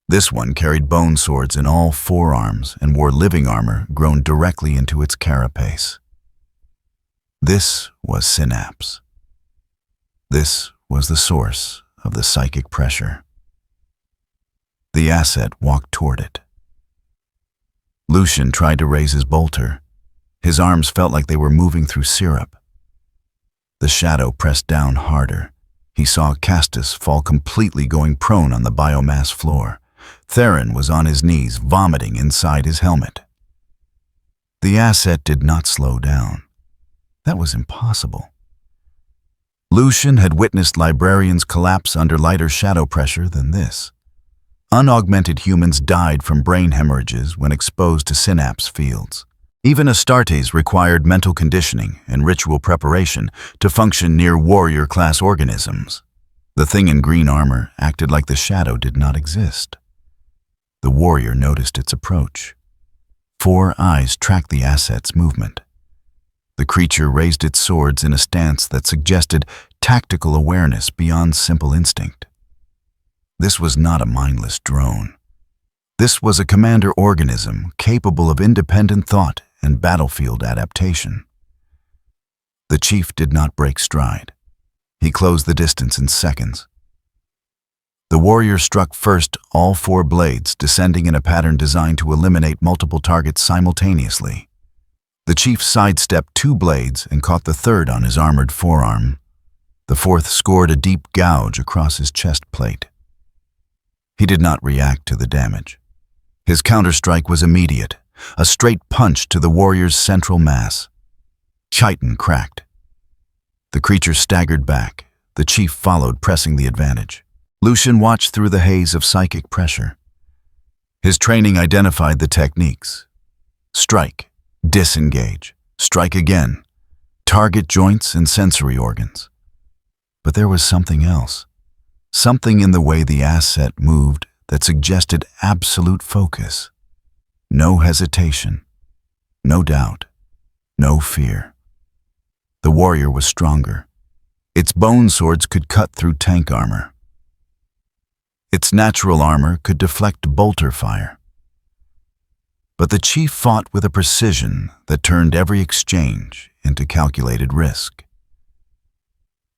This one carried bone swords in all forearms and wore living armor grown directly into its carapace. This was Synapse, This was the source of the psychic pressure. The asset walked toward it. Lucian tried to raise his bolter. His arms felt like they were moving through syrup. The shadow pressed down harder. He saw Castus fall completely, going prone on the biomass floor. Theron was on his knees, vomiting inside his helmet. The asset did not slow down. That was impossible. Lucian had witnessed librarians collapse under lighter shadow pressure than this. Unaugmented humans died from brain hemorrhages when exposed to synapse fields. Even Astartes required mental conditioning and ritual preparation to function near warrior-class organisms. The thing in green armor acted like the shadow did not exist. The warrior noticed its approach. 4 eyes tracked the asset's movement. The creature raised its swords in a stance that suggested tactical awareness beyond simple instinct. This was not a mindless drone. This was a commander organism capable of independent thought and battlefield adaptation. The chief did not break stride. He closed the distance in seconds. The warrior struck first all 4 blades, descending in a pattern designed to eliminate multiple targets simultaneously. The chief sidestepped 2 blades and caught the third on his armored forearm. The 4th scored a deep gouge across his chest plate. He did not react to the damage. His counterstrike was immediate, a straight punch to the warrior's central mass. Chitin cracked. The creature staggered back. The chief followed, pressing the advantage. Lucian watched through the haze of psychic pressure. His training identified the techniques. Strike, disengage, strike again, target joints and sensory organs. But there was something else. Something in the way the asset moved that suggested absolute focus. No hesitation, no doubt, no fear. The warrior was stronger. Its bone swords could cut through tank armor. Its natural armor could deflect bolter fire. But the chief fought with a precision that turned every exchange into calculated risk.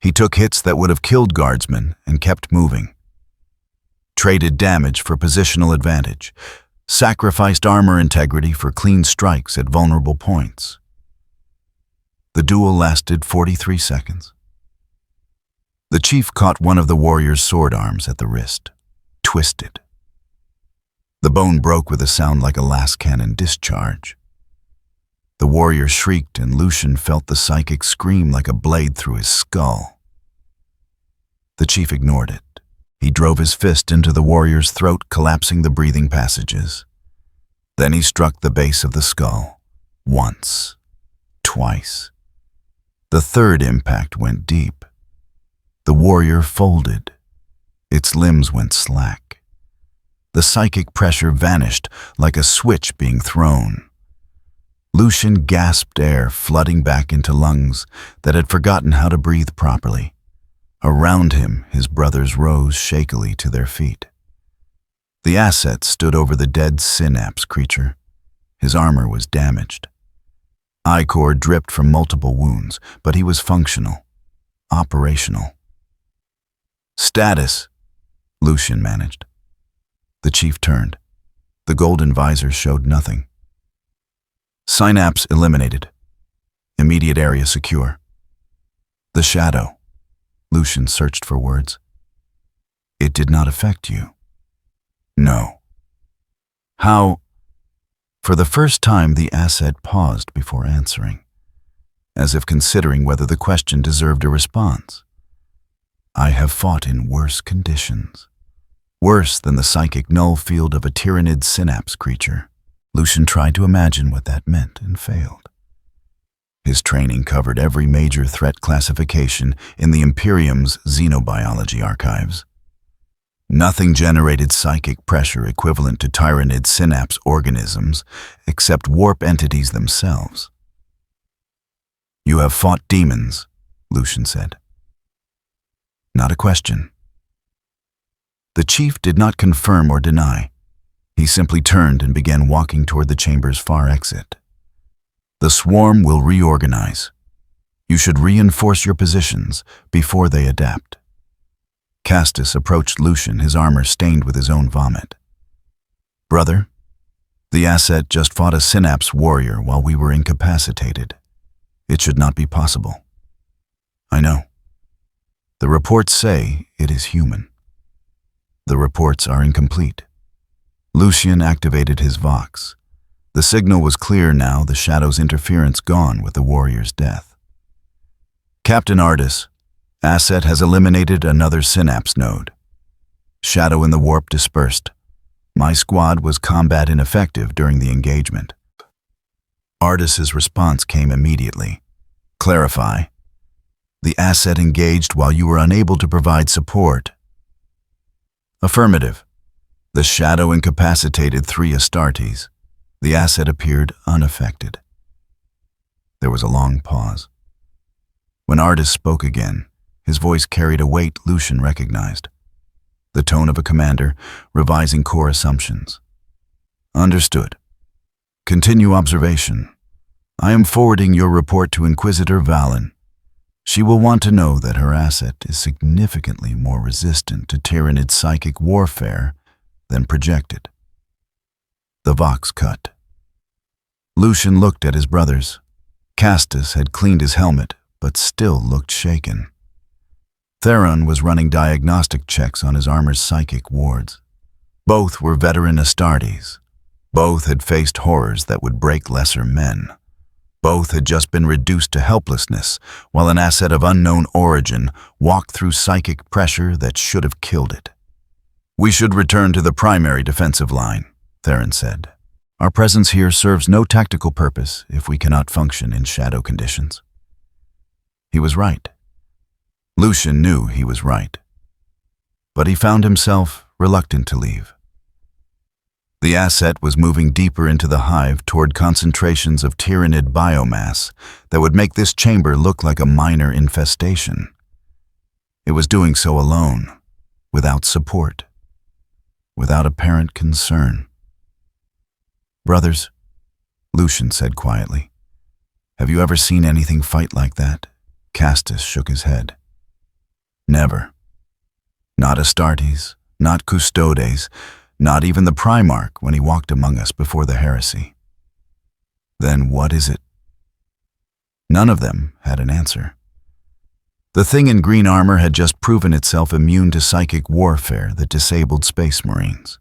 He took hits that would have killed guardsmen and kept moving. Traded damage for positional advantage, sacrificed armor integrity for clean strikes at vulnerable points. The duel lasted 43 seconds. The chief caught one of the warrior's sword arms at the wrist, twisted. The bone broke with a sound like a last cannon discharge. The warrior shrieked, and Lucian felt the psychic scream like a blade through his skull. The chief ignored it. He drove his fist into the warrior's throat, collapsing the breathing passages. Then he struck the base of the skull. Once. Twice. The third impact went deep. The warrior folded. Its limbs went slack. The psychic pressure vanished like a switch being thrown. Lucian gasped air flooding back into lungs that had forgotten how to breathe properly. Around him, his brothers rose shakily to their feet. The asset stood over the dead synapse creature. His armor was damaged. Ichor dripped from multiple wounds, but he was functional, operational. Status, Lucian managed. The chief turned. The golden visor showed nothing. Synapse eliminated. Immediate area secure. The shadow. Lucian searched for words. It did not affect you. No. How? For the first time, the asset paused before answering, as if considering whether the question deserved a response. I have fought in worse conditions. Worse than the psychic null field of a tyrannid synapse creature. Lucian tried to imagine what that meant and failed. His training covered every major threat classification in the Imperium's xenobiology archives. Nothing generated psychic pressure equivalent to tyrannid synapse organisms except warp entities themselves. You have fought demons, Lucian said. Not a question. The chief did not confirm or deny. He simply turned and began walking toward the chamber's far exit. The swarm will reorganize. You should reinforce your positions before they adapt. Castus approached Lucian, his armor stained with his own vomit. Brother, the asset just fought a synapse warrior while we were incapacitated. It should not be possible. I know. The reports say it is human. The reports are incomplete. Lucian activated his Vox. The signal was clear now, the Shadow's interference gone with the warrior's death. Captain Artis, asset has eliminated another synapse node. Shadow in the warp dispersed. My squad was combat ineffective during the engagement. Artis's response came immediately. Clarify. The asset engaged while you were unable to provide support. Affirmative. The Shadow incapacitated 3 Astartes. The asset appeared unaffected. There was a long pause. When Artis spoke again, his voice carried a weight Lucian recognized. The tone of a commander, revising core assumptions. Understood. Continue observation. I am forwarding your report to Inquisitor Valen. She will want to know that her asset is significantly more resistant to Tyranid psychic warfare than projected. The Vox cut. Lucian looked at his brothers. Castus had cleaned his helmet, but still looked shaken. Theron was running diagnostic checks on his armor's psychic wards. Both were veteran Astartes. Both had faced horrors that would break lesser men. Both had just been reduced to helplessness, while an asset of unknown origin walked through psychic pressure that should have killed it. We should return to the primary defensive line, Theron said. Our presence here serves no tactical purpose if we cannot function in shadow conditions. He was right. Lucian knew he was right. But he found himself reluctant to leave. The asset was moving deeper into the hive toward concentrations of Tyranid biomass that would make this chamber look like a minor infestation. It was doing so alone, without support, without apparent concern. Brothers, Lucian said quietly, have you ever seen anything fight like that? Castus shook his head. Never. Not Astartes, not Custodes, not even the Primarch when he walked among us before the heresy. Then what is it? None of them had an answer. The thing in green armor had just proven itself immune to psychic warfare that disabled Space Marines.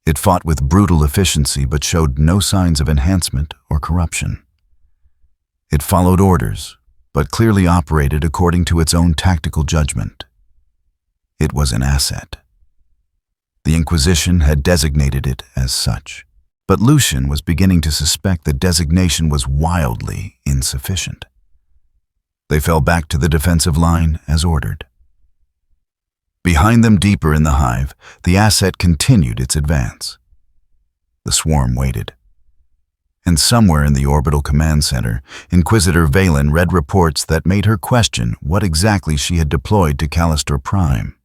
It fought with brutal efficiency but showed no signs of enhancement or corruption. It followed orders, but clearly operated according to its own tactical judgment. It was an asset. The Inquisition had designated it as such, but Lucian was beginning to suspect the designation was wildly insufficient. They fell back to the defensive line as ordered. Behind them, deeper in the hive, the asset continued its advance. The swarm waited. And somewhere in the orbital command center, Inquisitor Valen read reports that made her question what exactly she had deployed to Callister Prime.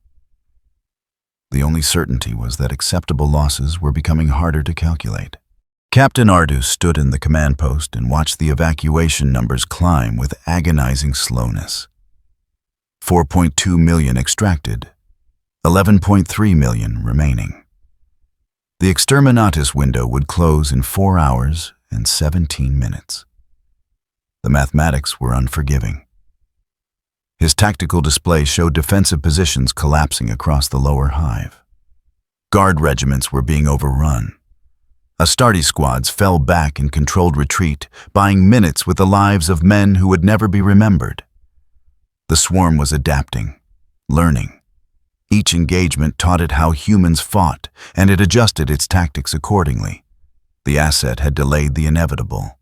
The only certainty was that acceptable losses were becoming harder to calculate. Captain Ardus stood in the command post and watched the evacuation numbers climb with agonizing slowness. 4.2 million extracted, 11.3 million remaining. The exterminatus window would close in 4 hours and 17 minutes. The mathematics were unforgiving. His tactical display showed defensive positions collapsing across the lower hive. Guard regiments were being overrun. Astarte squads fell back in controlled retreat, buying minutes with the lives of men who would never be remembered. The swarm was adapting, learning. Each engagement taught it how humans fought, and it adjusted its tactics accordingly. The asset had delayed the inevitable,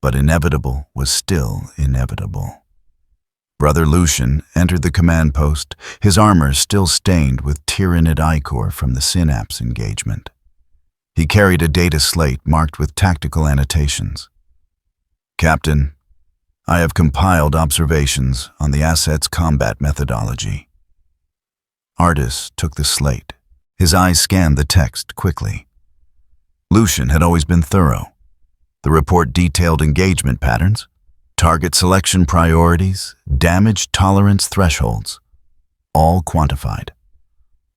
but inevitable was still inevitable. Brother Lucian entered the command post, his armor still stained with Tyranid ichor from the synapse engagement. He carried a data slate marked with tactical annotations. Captain, I have compiled observations on the asset's combat methodology. Ardus took the slate. His eyes scanned the text quickly. Lucian had always been thorough. The report detailed engagement patterns, target selection priorities, damage tolerance thresholds, all quantified,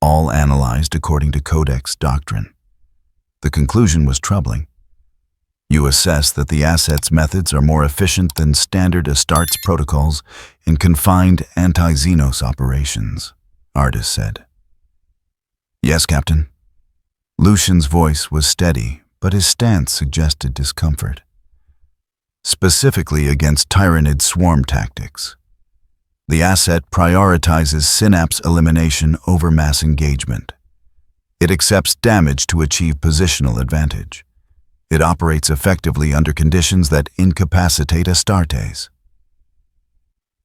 all analyzed according to Codex doctrine. The conclusion was troubling. You assess that the asset's methods are more efficient than standard Astartes protocols in confined anti-Xenos operations, Artis said. Yes, Captain. Lucian's voice was steady, but his stance suggested discomfort. Specifically against Tyranid swarm tactics. The asset prioritizes synapse elimination over mass engagement. It accepts damage to achieve positional advantage. It operates effectively under conditions that incapacitate Astartes.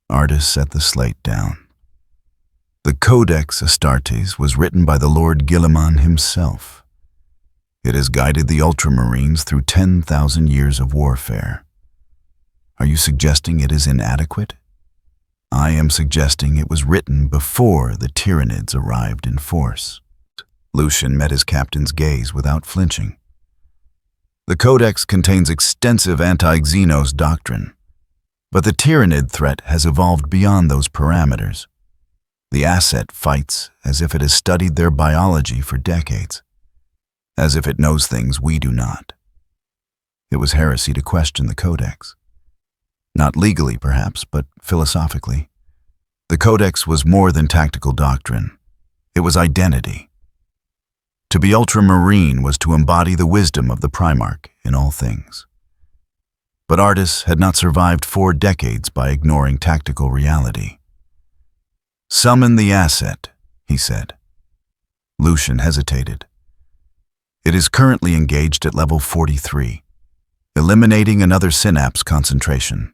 Artis set the slate down. The Codex Astartes was written by the Lord Guilliman himself. It has guided the Ultramarines through 10,000 years of warfare. Are you suggesting it is inadequate? I am suggesting it was written before the Tyranids arrived in force. Lucian met his captain's gaze without flinching. The Codex contains extensive anti-Xenos doctrine, but the Tyranid threat has evolved beyond those parameters. The asset fights as if it has studied their biology for decades, as if it knows things we do not. It was heresy to question the Codex. Not legally, perhaps, but philosophically. The Codex was more than tactical doctrine. It was identity. To be ultramarine was to embody the wisdom of the Primarch in all things. But Artis had not survived 4 decades by ignoring tactical reality. Summon the asset, he said. Lucian hesitated. It is currently engaged at level 43, eliminating another synapse concentration.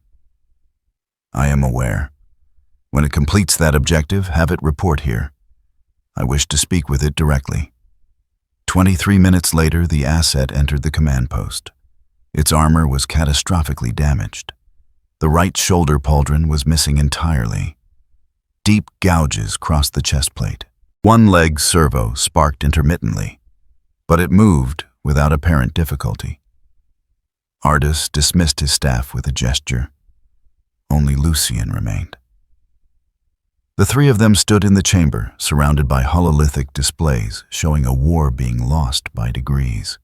I am aware. When it completes that objective, have it report here. I wish to speak with it directly. 23 minutes later, the asset entered the command post. Its armor was catastrophically damaged. The right shoulder pauldron was missing entirely. Deep gouges crossed the chest plate. One leg servo sparked intermittently, but it moved without apparent difficulty. Artis dismissed his staff with a gesture. Only Lucian remained. The 3 of them stood in the chamber, surrounded by hololithic displays showing a war being lost by degrees.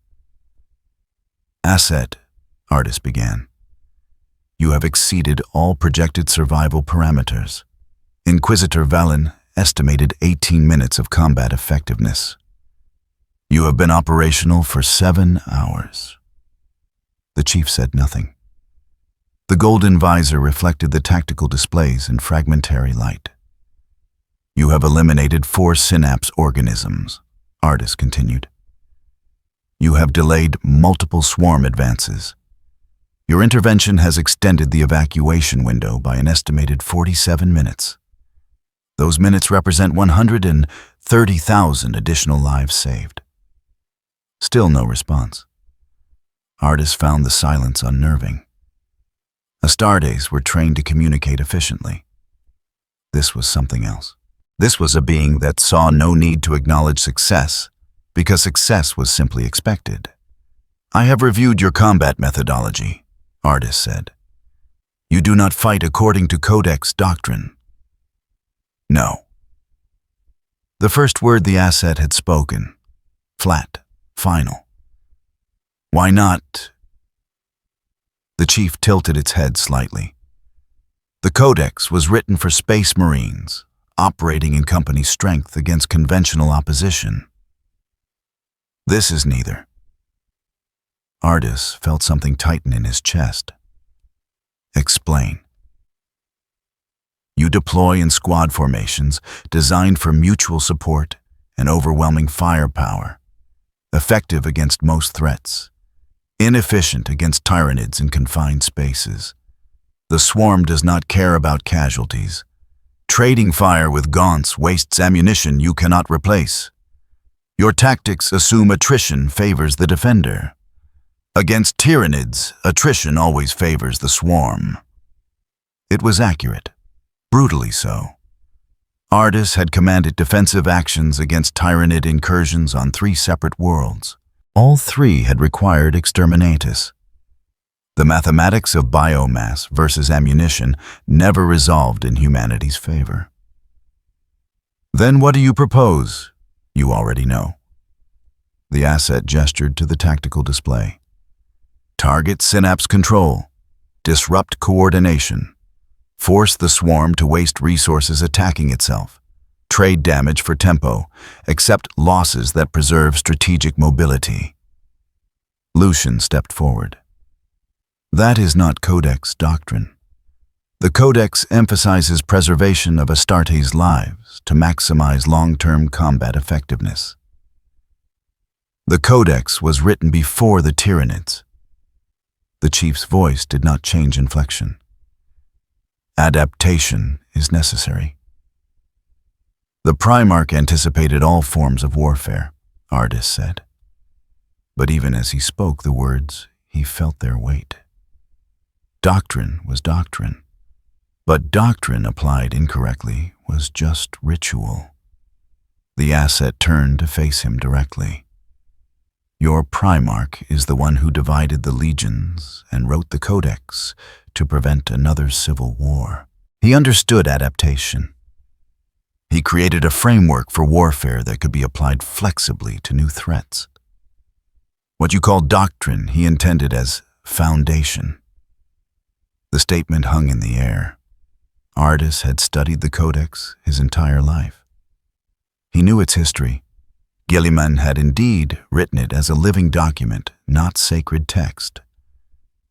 Asset, Artis began. You have exceeded all projected survival parameters. Inquisitor Valen estimated 18 minutes of combat effectiveness. You have been operational for 7 hours. The chief said nothing. The golden visor reflected the tactical displays in fragmentary light. You have eliminated 4 synapse organisms, Artis continued. You have delayed multiple swarm advances. Your intervention has extended the evacuation window by an estimated 47 minutes. Those minutes represent 130,000 additional lives saved. Still no response. Artis found the silence unnerving. Astartes were trained to communicate efficiently. This was something else. This was a being that saw no need to acknowledge success, because success was simply expected. I have reviewed your combat methodology, Artis said. You do not fight according to Codex doctrine. No. The first word the asset had spoken. Flat. Final. Why not? The chief tilted its head slightly. The Codex was written for Space Marines, operating in company strength against conventional opposition. This is neither. Artis felt something tighten in his chest. Explain. You deploy in squad formations designed for mutual support and overwhelming firepower, effective against most threats, inefficient against Tyranids in confined spaces. The swarm does not care about casualties. Trading fire with gaunts wastes ammunition you cannot replace. Your tactics assume attrition favors the defender. Against Tyranids, attrition always favors the swarm. It was accurate, brutally so. Artis had commanded defensive actions against Tyranid incursions on 3 separate worlds. All 3 had required exterminatus. The mathematics of biomass versus ammunition never resolved in humanity's favor. Then what do you propose? You already know. The asset gestured to the tactical display. Target synapse control. Disrupt coordination. Force the swarm to waste resources attacking itself. Trade damage for tempo. Accept losses that preserve strategic mobility. Lucian stepped forward. That is not Codex doctrine. The Codex emphasizes preservation of Astartes' lives to maximize long-term combat effectiveness. The Codex was written before the Tyranids. The chief's voice did not change inflection. Adaptation is necessary. The Primarch anticipated all forms of warfare, Ardis said. But even as he spoke the words, he felt their weight. Doctrine was doctrine, but doctrine applied incorrectly was just ritual. The asset turned to face him directly. Your Primarch is the one who divided the legions and wrote the Codex to prevent another civil war. He understood adaptation. He created a framework for warfare that could be applied flexibly to new threats. What you call doctrine, he intended as foundation. The statement hung in the air. Ardis had studied the Codex his entire life. He knew its history. Guilliman had indeed written it as a living document, not sacred text.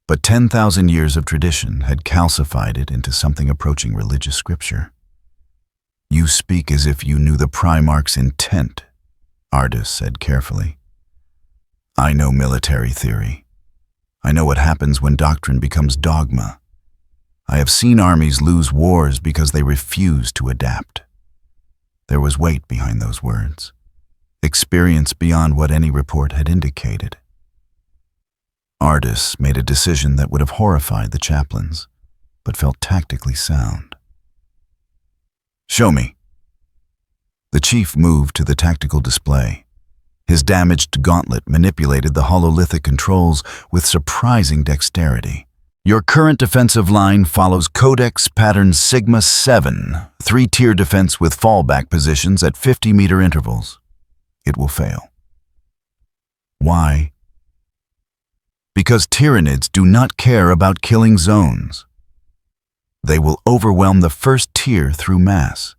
But 10,000 years of tradition had calcified it into something approaching religious scripture. You speak as if you knew the Primarch's intent, Ardis said carefully. I know military theory. I know what happens when doctrine becomes dogma. I have seen armies lose wars because they refuse to adapt. There was weight behind those words, experience beyond what any report had indicated. Ardis made a decision that would have horrified the chaplains, but felt tactically sound. Show me. The chief moved to the tactical display. His damaged gauntlet manipulated the hololithic controls with surprising dexterity. Your current defensive line follows Codex Pattern Sigma 7, 3-tier defense with fallback positions at 50-meter intervals. It will fail. Why? Because Tyranids do not care about killing zones. They will overwhelm the first tier through mass.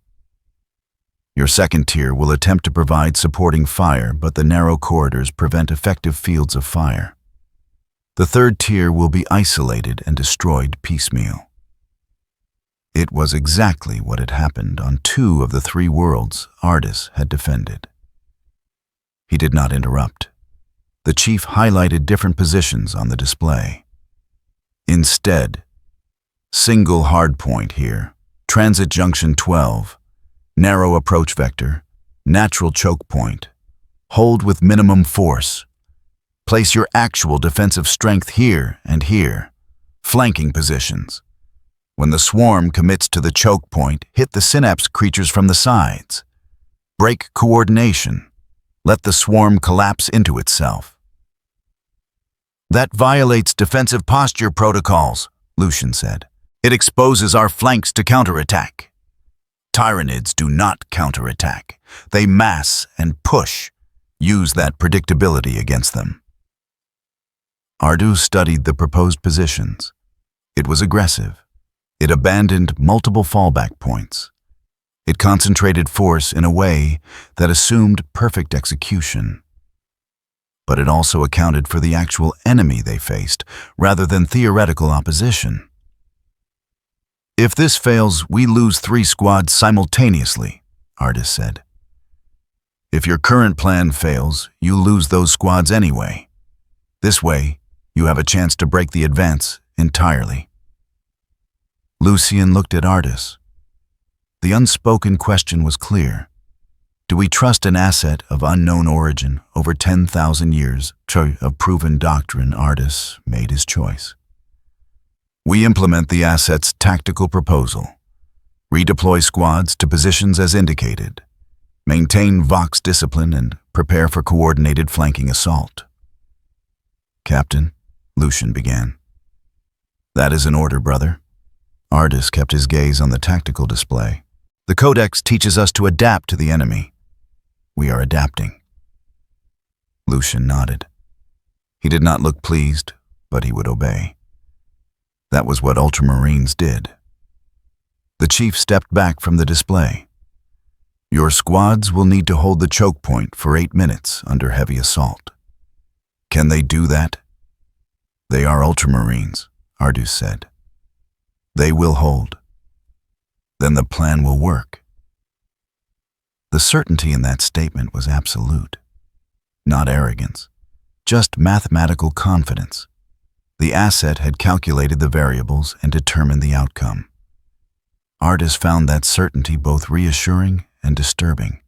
Your second tier will attempt to provide supporting fire, but the narrow corridors prevent effective fields of fire. The third tier will be isolated and destroyed piecemeal. It was exactly what had happened on 2 of the 3 worlds Ardis had defended. He did not interrupt. The chief highlighted different positions on the display. Instead, single hardpoint here, transit junction 12, narrow approach vector, natural choke point, hold with minimum force. Place your actual defensive strength here and here, flanking positions. When the swarm commits to the choke point, hit the synapse creatures from the sides. Break coordination. Let the swarm collapse into itself. That violates defensive posture protocols, Lucian said. It exposes our flanks to counterattack. Tyranids do not counterattack. They mass and push. Use that predictability against them. Ardis studied the proposed positions. It was aggressive. It abandoned multiple fallback points. It concentrated force in a way that assumed perfect execution. But it also accounted for the actual enemy they faced, rather than theoretical opposition. If this fails, we lose 3 squads simultaneously, Ardis said. If your current plan fails, you lose those squads anyway. This way, you have a chance to break the advance entirely. Lucian looked at Ardis. The unspoken question was clear. Do we trust an asset of unknown origin over 10,000 years of proven doctrine? Ardis made his choice. We implement the asset's tactical proposal. Redeploy squads to positions as indicated. Maintain Vox discipline and prepare for coordinated flanking assault. Captain, Lucian began. That is an order, brother. Artis kept his gaze on the tactical display. The Codex teaches us to adapt to the enemy. We are adapting. Lucian nodded. He did not look pleased, but he would obey. That was what Ultramarines did. The chief stepped back from the display. Your squads will need to hold the choke point for 8 minutes under heavy assault. Can they do that? They are Ultramarines, Ardus said. They will hold. Then the plan will work. The certainty in that statement was absolute. Not arrogance, just mathematical confidence. The asset had calculated the variables and determined the outcome. Ardus found that certainty both reassuring and disturbing.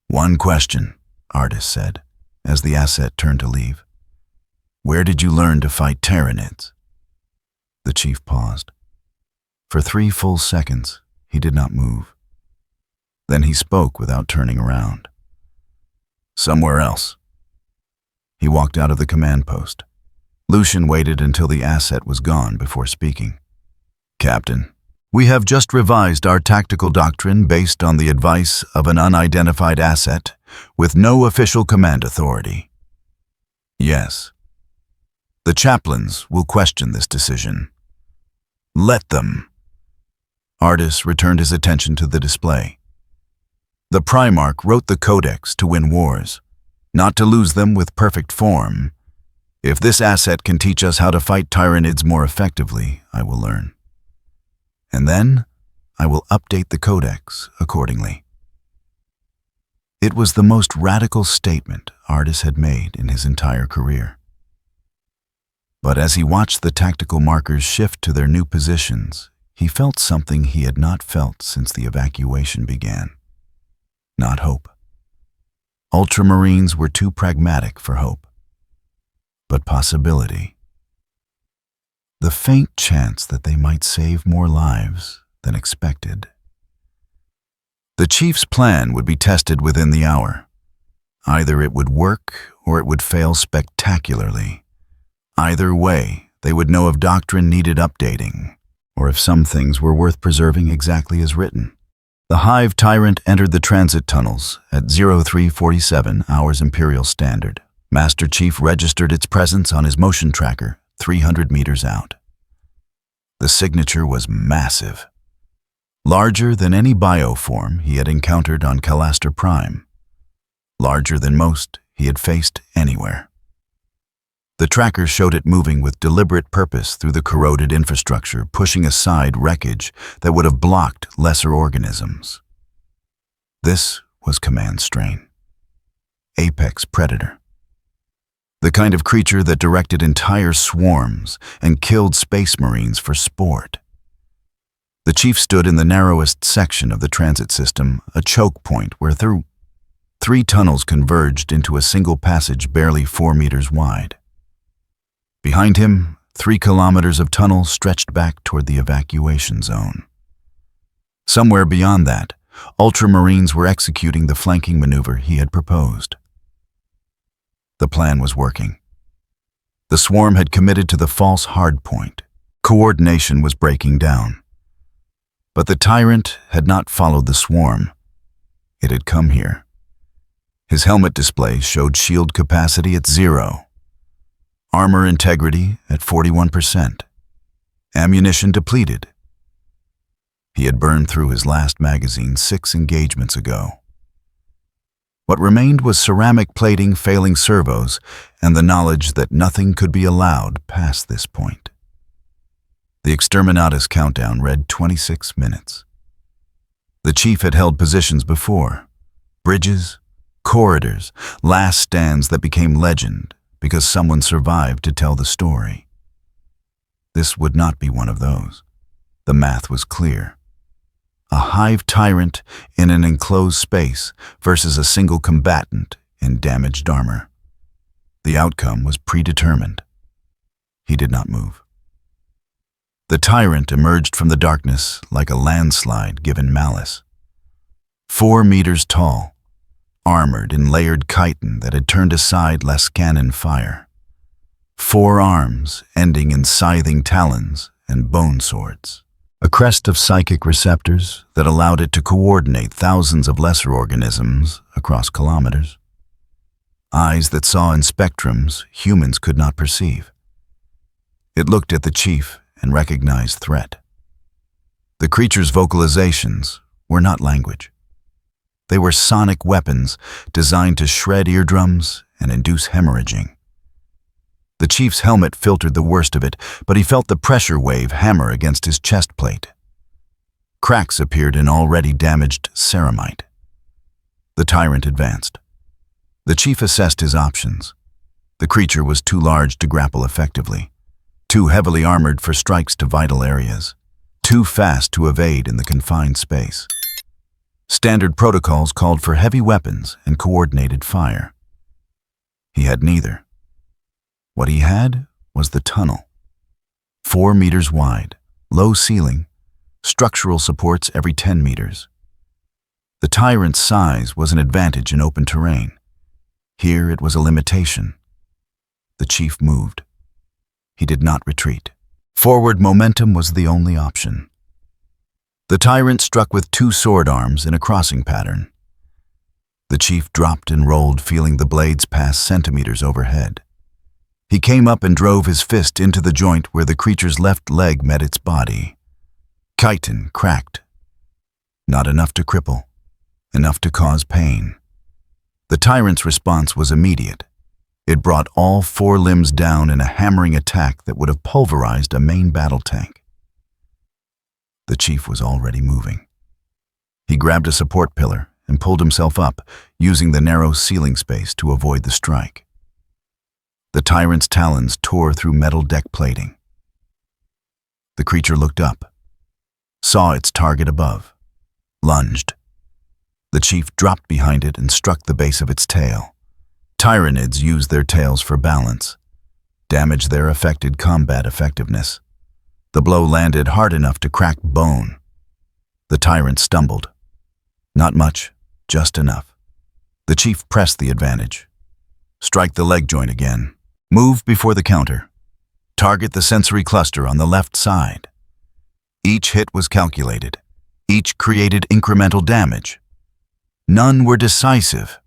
One question, Ardus said, as the asset turned to leave. Where did you learn to fight Tyranids? The chief paused. For 3 full seconds, he did not move. Then he spoke without turning around. Somewhere else. He walked out of the command post. Lucian waited until the asset was gone before speaking. Captain, we have just revised our tactical doctrine based on the advice of an unidentified asset with no official command authority. Yes. The chaplains will question this decision. Let them. Ardus returned his attention to the display. The Primarch wrote the Codex to win wars, not to lose them with perfect form. If this asset can teach us how to fight Tyranids more effectively, I will learn. And then, I will update the Codex accordingly. It was the most radical statement Ardus had made in his entire career. But as he watched the tactical markers shift to their new positions, he felt something he had not felt since the evacuation began. Not hope. Ultramarines were too pragmatic for hope. But possibility. The faint chance that they might save more lives than expected. The chief's plan would be tested within the hour. Either it would work or it would fail spectacularly. Either way, they would know if doctrine needed updating, or if some things were worth preserving exactly as written. The Hive Tyrant entered the transit tunnels at 0347 hours Imperial Standard. Master Chief registered its presence on his motion tracker 300 meters out. The signature was massive. Larger than any bioform he had encountered on Calastor Prime. Larger than most he had faced anywhere. The tracker showed it moving with deliberate purpose through the corroded infrastructure, pushing aside wreckage that would have blocked lesser organisms. This was Command Strain. Apex Predator. The kind of creature that directed entire swarms and killed space marines for sport. The chief stood in the narrowest section of the transit system, a choke point where 3 tunnels converged into a single passage barely 4 meters wide. Behind him, 3 kilometers of tunnel stretched back toward the evacuation zone. Somewhere beyond that, Ultramarines were executing the flanking maneuver he had proposed. The plan was working. The swarm had committed to the false hardpoint. Coordination was breaking down. But the tyrant had not followed the swarm. It had come here. His helmet display showed shield capacity at 0. Armor integrity at 41%. Ammunition depleted. He had burned through his last magazine 6 engagements ago. What remained was ceramic plating, failing servos, and the knowledge that nothing could be allowed past this point. The Exterminatus countdown read 26 minutes. The chief had held positions before. Bridges, corridors, last stands that became legend because someone survived to tell the story. This would not be one of those. The math was clear. A hive tyrant in an enclosed space versus a single combatant in damaged armor. The outcome was predetermined. He did not move. The tyrant emerged from the darkness like a landslide given malice. 4 meters tall, armored in layered chitin that had turned aside less cannon fire. 4 arms ending in scything talons and bone swords. A crest of psychic receptors that allowed it to coordinate thousands of lesser organisms across kilometers. Eyes that saw in spectrums humans could not perceive. It looked at the chief and recognized threat. The creature's vocalizations were not language. They were sonic weapons designed to shred eardrums and induce hemorrhaging. The chief's helmet filtered the worst of it, but he felt the pressure wave hammer against his chest plate. Cracks appeared in already damaged ceramite. The tyrant advanced. The chief assessed his options. The creature was too large to grapple effectively, too heavily armored for strikes to vital areas, too fast to evade in the confined space. Standard protocols called for heavy weapons and coordinated fire. He had neither. What he had was the tunnel. 4 meters wide, low ceiling, structural supports every 10 meters. The tyrant's size was an advantage in open terrain. Here it was a limitation. The chief moved. He did not retreat. Forward momentum was the only option. The tyrant struck with 2 sword arms in a crossing pattern. The chief dropped and rolled, feeling the blades pass centimeters overhead. He came up and drove his fist into the joint where the creature's left leg met its body. Chitin cracked. Not enough to cripple, enough to cause pain. The tyrant's response was immediate. It brought all 4 limbs down in a hammering attack that would have pulverized a main battle tank. The chief was already moving. He grabbed a support pillar and pulled himself up, using the narrow ceiling space to avoid the strike. The tyrant's talons tore through metal deck plating. The creature looked up, saw its target above, lunged. The chief dropped behind it and struck the base of its tail. Tyranids use their tails for balance. Damage there affected combat effectiveness. The blow landed hard enough to crack bone. The tyrant stumbled. Not much, just enough. The chief pressed the advantage. Strike the leg joint again. Move before the counter. Target the sensory cluster on the left side. Each hit was calculated. Each created incremental damage. None were decisive.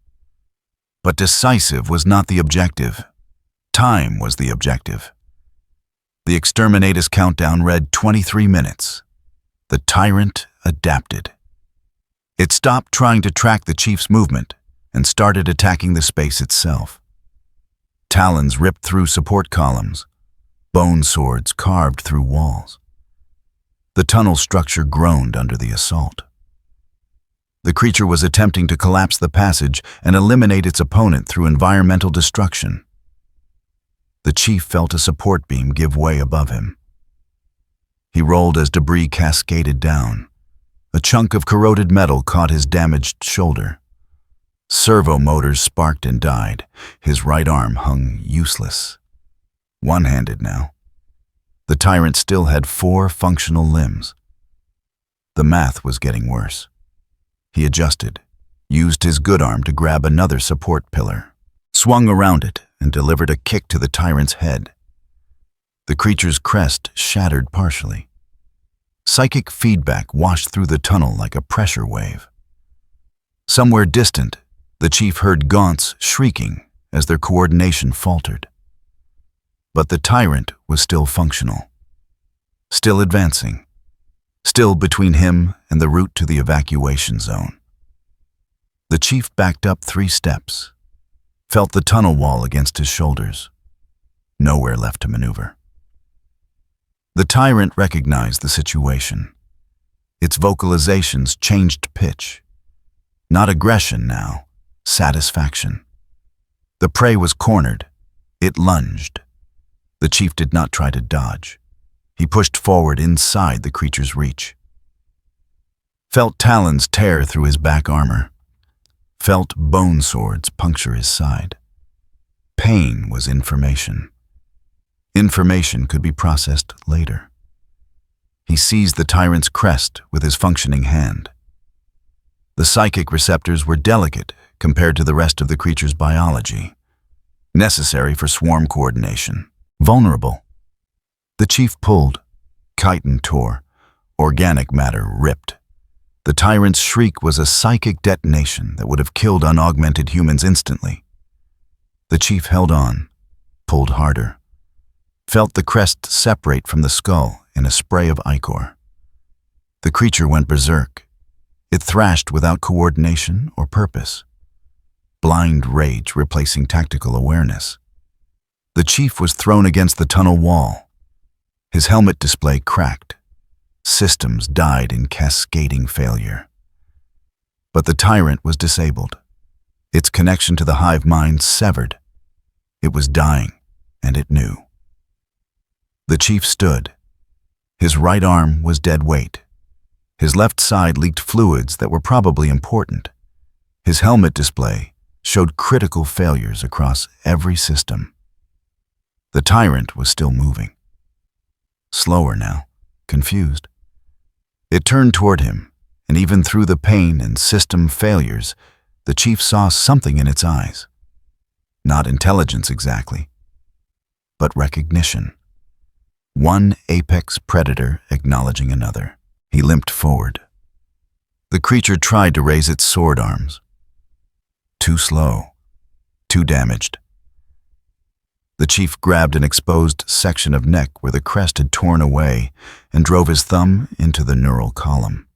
But decisive was not the objective. Time was the objective. The exterminatus countdown read 23 minutes. The tyrant adapted. It stopped trying to track the chief's movement and started attacking the space itself. Talons ripped through support columns. Bone swords carved through walls. The tunnel structure groaned under the assault. The creature was attempting to collapse the passage and eliminate its opponent through environmental destruction. The chief felt a support beam give way above him. He rolled as debris cascaded down. A chunk of corroded metal caught his damaged shoulder. Servo motors sparked and died. His right arm hung useless. One-handed now. The tyrant still had 4 functional limbs. The math was getting worse. He adjusted, used his good arm to grab another support pillar, swung around it, and delivered a kick to the tyrant's head. The creature's crest shattered partially. Psychic feedback washed through the tunnel like a pressure wave. Somewhere distant, the chief heard gaunts shrieking as their coordination faltered. But the tyrant was still functional, still advancing, still between him and the route to the evacuation zone. The chief backed up 3 steps, felt the tunnel wall against his shoulders. Nowhere left to maneuver. The tyrant recognized the situation. Its vocalizations changed pitch. Not aggression now, satisfaction. The prey was cornered. It lunged. The chief did not try to dodge. He pushed forward inside the creature's reach. Felt talons tear through his back armor. Felt bone swords puncture his side. Pain was information. Information could be processed later. He seized the tyrant's crest with his functioning hand. The psychic receptors were delicate compared to the rest of the creature's biology, necessary for swarm coordination. vulnerable. The chief pulled. Chitin tore. Organic matter ripped. The tyrant's shriek was a psychic detonation that would have killed unaugmented humans instantly. The chief held on, pulled harder, felt the crest separate from the skull in a spray of ichor. The creature went berserk. It thrashed without coordination or purpose. Blind rage replacing tactical awareness. The chief was thrown against the tunnel wall. His helmet display cracked. Systems died in cascading failure. But the tyrant was disabled. Its connection to the hive mind severed. It was dying, and it knew. The chief stood. His right arm was dead weight. His left side leaked fluids that were probably important. His helmet display showed critical failures across every system. The tyrant was still moving. Slower now, confused. It turned toward him, and even through the pain and system failures, the chief saw something in its eyes. Not intelligence exactly, but recognition. One apex predator acknowledging another. He limped forward. The creature tried to raise its sword arms. Too slow, too damaged. The chief grabbed an exposed section of neck where the crest had torn away and drove his thumb into the neural column.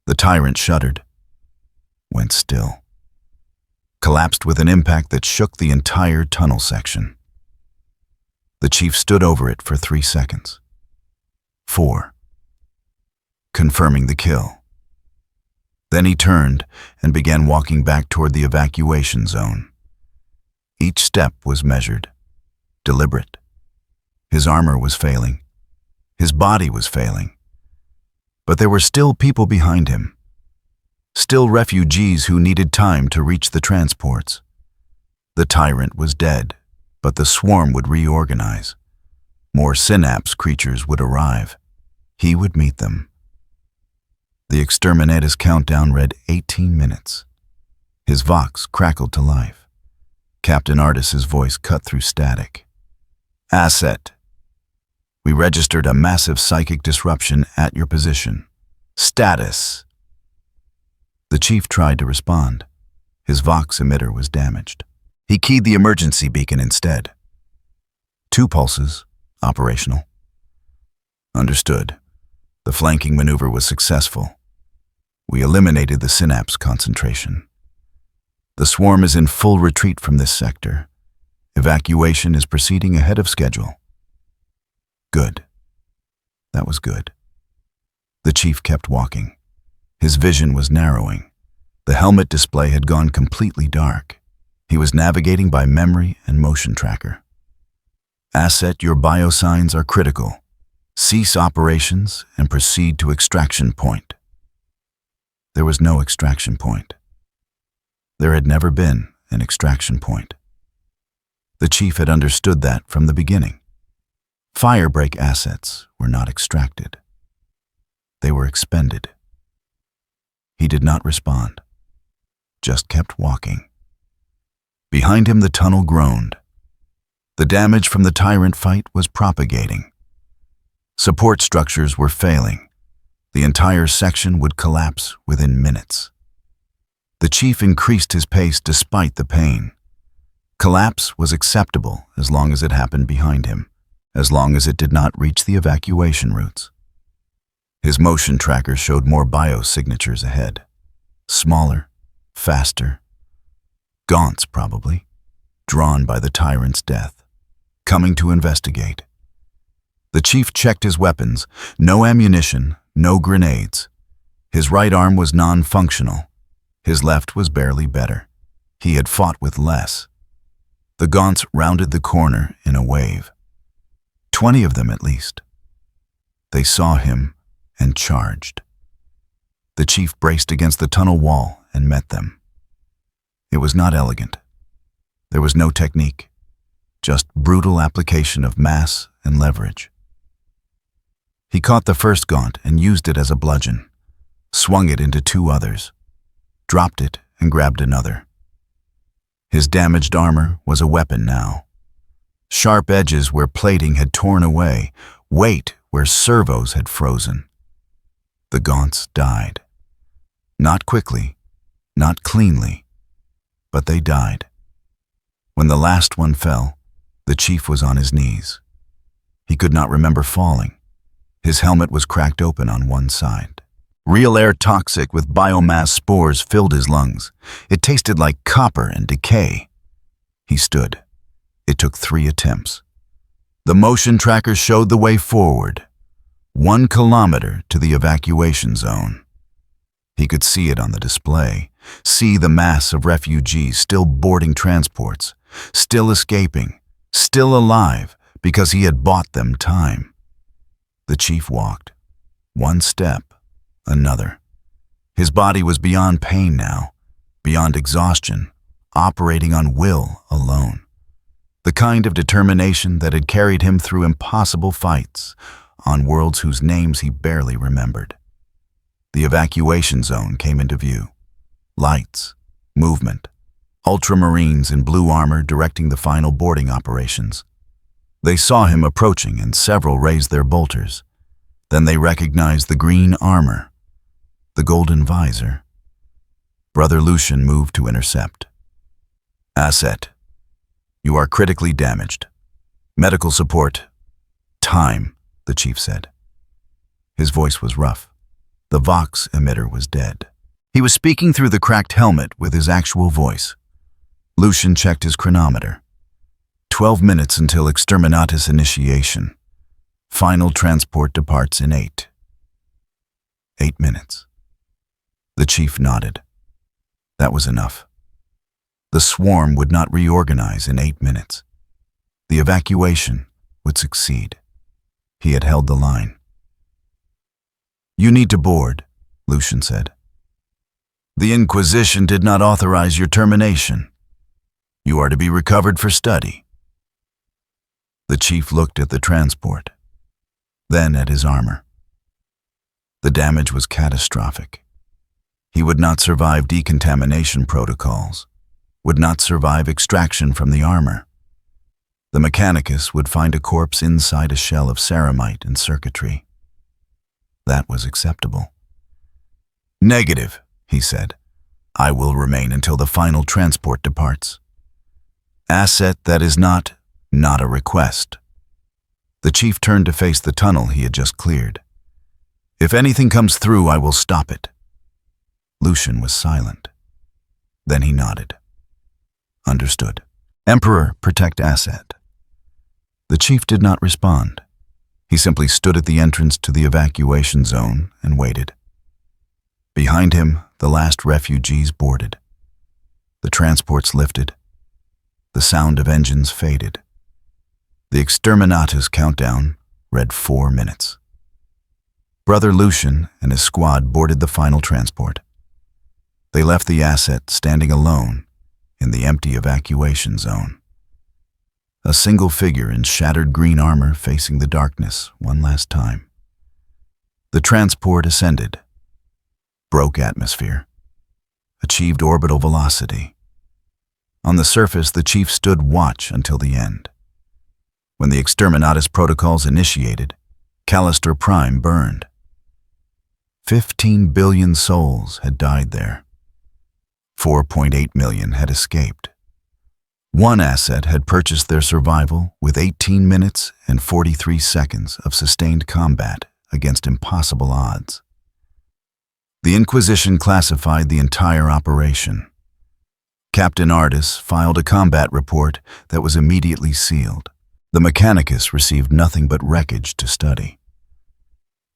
The tyrant shuddered, went still, collapsed with an impact that shook the entire tunnel section. The chief stood over it for 3 seconds. 4. Confirming the kill. Then he turned and began walking back toward the evacuation zone. Each step was measured, deliberate. His armor was failing. His body was failing. But there were still people behind him. Still refugees who needed time to reach the transports. The tyrant was dead, but the swarm would reorganize. More synapse creatures would arrive. He would meet them. The exterminator's countdown read 18 minutes. His vox crackled to life. Captain Artis's voice cut through static. Asset. We registered a massive psychic disruption at your position. Status. The chief tried to respond. His vox emitter was damaged. He keyed the emergency beacon instead. 2 pulses, operational. Understood. The flanking maneuver was successful. We eliminated the synapse concentration. The swarm is in full retreat from this sector. Evacuation is proceeding ahead of schedule. Good. That was good. The chief kept walking. His vision was narrowing. The helmet display had gone completely dark. He was navigating by memory and motion tracker. Asset, your biosigns are critical. Cease operations and proceed to extraction point. There was no extraction point. There had never been an extraction point. The chief had understood that from the beginning. Firebreak assets were not extracted. They were expended. He did not respond, just kept walking. Behind him, the tunnel groaned. The damage from the tyrant fight was propagating. Support structures were failing. The entire section would collapse within minutes. The chief increased his pace despite the pain. Collapse was acceptable as long as it happened behind him, as long as it did not reach the evacuation routes. His motion tracker showed more biosignatures ahead. Smaller, faster. Gaunts, probably, drawn by the tyrant's death, coming to investigate. The chief checked his weapons. No ammunition, no grenades. His right arm was non-functional. His left was barely better. He had fought with less. The gaunts rounded the corner in a wave. 20 of them at least. They saw him and charged. The chief braced against the tunnel wall and met them. It was not elegant. There was no technique, just brutal application of mass and leverage. He caught the first gaunt and used it as a bludgeon, swung it into 2 others, dropped it and grabbed another. His damaged armor was a weapon now. Sharp edges where plating had torn away, weight where servos had frozen. The gaunts died. Not quickly, not cleanly, but they died. When the last one fell, the chief was on his knees. He could not remember falling. His helmet was cracked open on one side. Real air toxic with biomass spores filled his lungs. It tasted like copper and decay. He stood. It took 3 attempts. The motion tracker showed the way forward. 1 kilometer to the evacuation zone. He could see it on the display, see the mass of refugees still boarding transports, still escaping, still alive because he had bought them time. The chief walked. 1 step, another. His body was beyond pain now, beyond exhaustion, operating on will alone. The kind of determination that had carried him through impossible fights on worlds whose names he barely remembered. The evacuation zone came into view. Lights, movement, ultramarines in blue armor directing the final boarding operations. They saw him approaching and several raised their bolters. Then they recognized the green armor, the golden visor. Brother Lucian moved to intercept. Asset, you are critically damaged. Medical support. Time, the chief said. His voice was rough. The Vox emitter was dead. He was speaking through the cracked helmet with his actual voice. Lucian checked his chronometer. 12 minutes until exterminatus initiation. Final transport departs in 8. 8 minutes. The chief nodded. That was enough. The swarm would not reorganize in 8 minutes. The evacuation would succeed. He had held the line. You need to board, Lucian said. The Inquisition did not authorize your termination. You are to be recovered for study. The chief looked at the transport, then at his armor. The damage was catastrophic. He would not survive decontamination protocols, would not survive extraction from the armor. The Mechanicus would find a corpse inside a shell of ceramite and circuitry. That was acceptable. Negative, he said. I will remain until the final transport departs. Asset that is not a request. The chief turned to face the tunnel he had just cleared. If anything comes through, I will stop it. Lucian was silent. Then he nodded. Understood. Emperor, protect Asset. The chief did not respond. He simply stood at the entrance to the evacuation zone and waited. Behind him, the last refugees boarded. The transports lifted. The sound of engines faded. The exterminatus countdown read 4 minutes. Brother Lucian and his squad boarded the final transport. They left the Asset standing alone in the empty evacuation zone. A single figure in shattered green armor facing the darkness one last time. The transport ascended, broke atmosphere, achieved orbital velocity. On the surface, the chief stood watch until the end. When the exterminatus protocols initiated, Callister Prime burned. 15 billion souls had died there. 4.8 million had escaped. One Asset had purchased their survival with 18 minutes and 43 seconds of sustained combat against impossible odds. The Inquisition classified the entire operation. Captain Ardis filed a combat report that was immediately sealed. The Mechanicus received nothing but wreckage to study.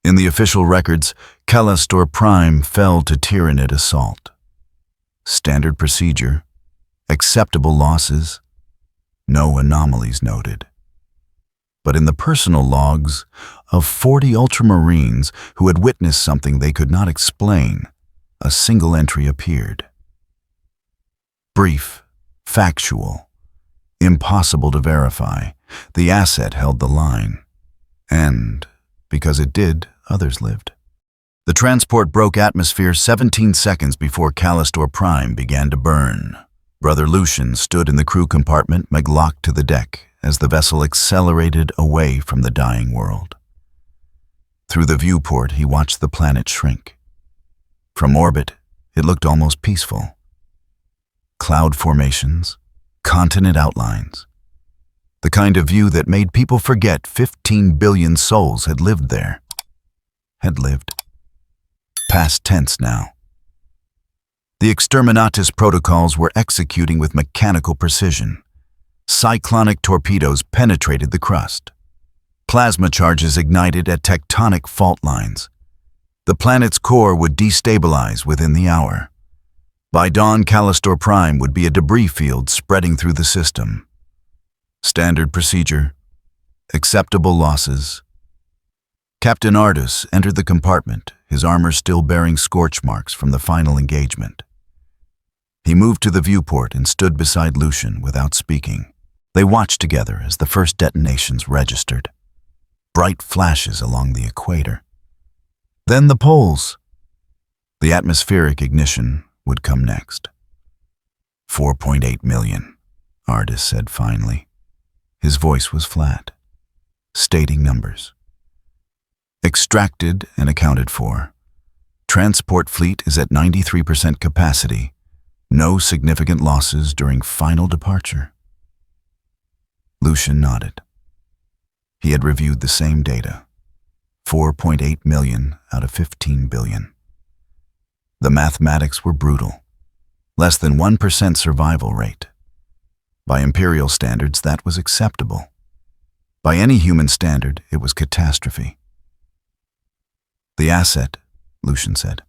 In the official records, Callister Prime fell to Tyranid assault. Standard procedure, acceptable losses, no anomalies noted. But in the personal logs of 40 Ultramarines who had witnessed something they could not explain, a single entry appeared. Brief, factual, impossible to verify, the Asset held the line. And, because it did, others lived. The transport broke atmosphere 17 seconds before Callister Prime began to burn. Brother Lucian stood in the crew compartment, locked to the deck, as the vessel accelerated away from the dying world. Through the viewport, he watched the planet shrink. From orbit, it looked almost peaceful. Cloud formations, continent outlines. The kind of view that made people forget 15 billion souls had lived there. Had lived. Past tense now. The exterminatus protocols were executing with mechanical precision. Cyclonic torpedoes penetrated the crust. Plasma charges ignited at tectonic fault lines. The planet's core would destabilize within the hour. By dawn, Callisto Prime would be a debris field spreading through the system. Standard procedure. Acceptable losses. Captain Ardus entered the compartment, his armor still bearing scorch marks from the final engagement. He moved to the viewport and stood beside Lucian without speaking. They watched together as the first detonations registered. Bright flashes along the equator. Then the poles. The atmospheric ignition would come next. 4.8 million, Ardus said finally. His voice was flat, stating numbers. Extracted and accounted for. Transport fleet is at 93% capacity. No significant losses during final departure. Lucian nodded. He had reviewed the same data. 4.8 million out of 15 billion. The mathematics were brutal. Less than 1% survival rate. By Imperial standards, that was acceptable. By any human standard, it was catastrophe. The asset, Lucian said.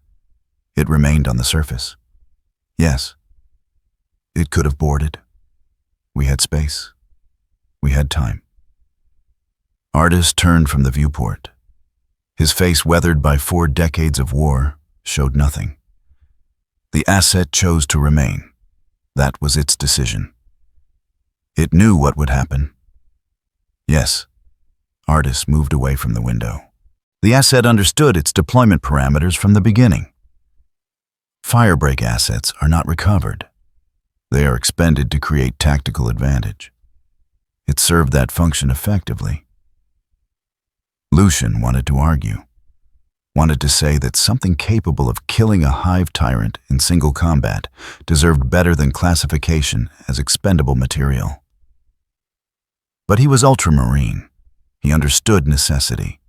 It remained on the surface. Yes. It could have boarded. We had space. We had time. Ardus turned from the viewport. His face, weathered by 4 decades of war, showed nothing. The asset chose to remain. That was its decision. It knew what would happen. Yes. Ardus moved away from the window. The asset understood its deployment parameters from the beginning. Firebreak assets are not recovered. They are expended to create tactical advantage. It served that function effectively. Lucian wanted to argue. Wanted to say that something capable of killing a hive tyrant in single combat deserved better than classification as expendable material. But he was ultramarine. He understood necessity.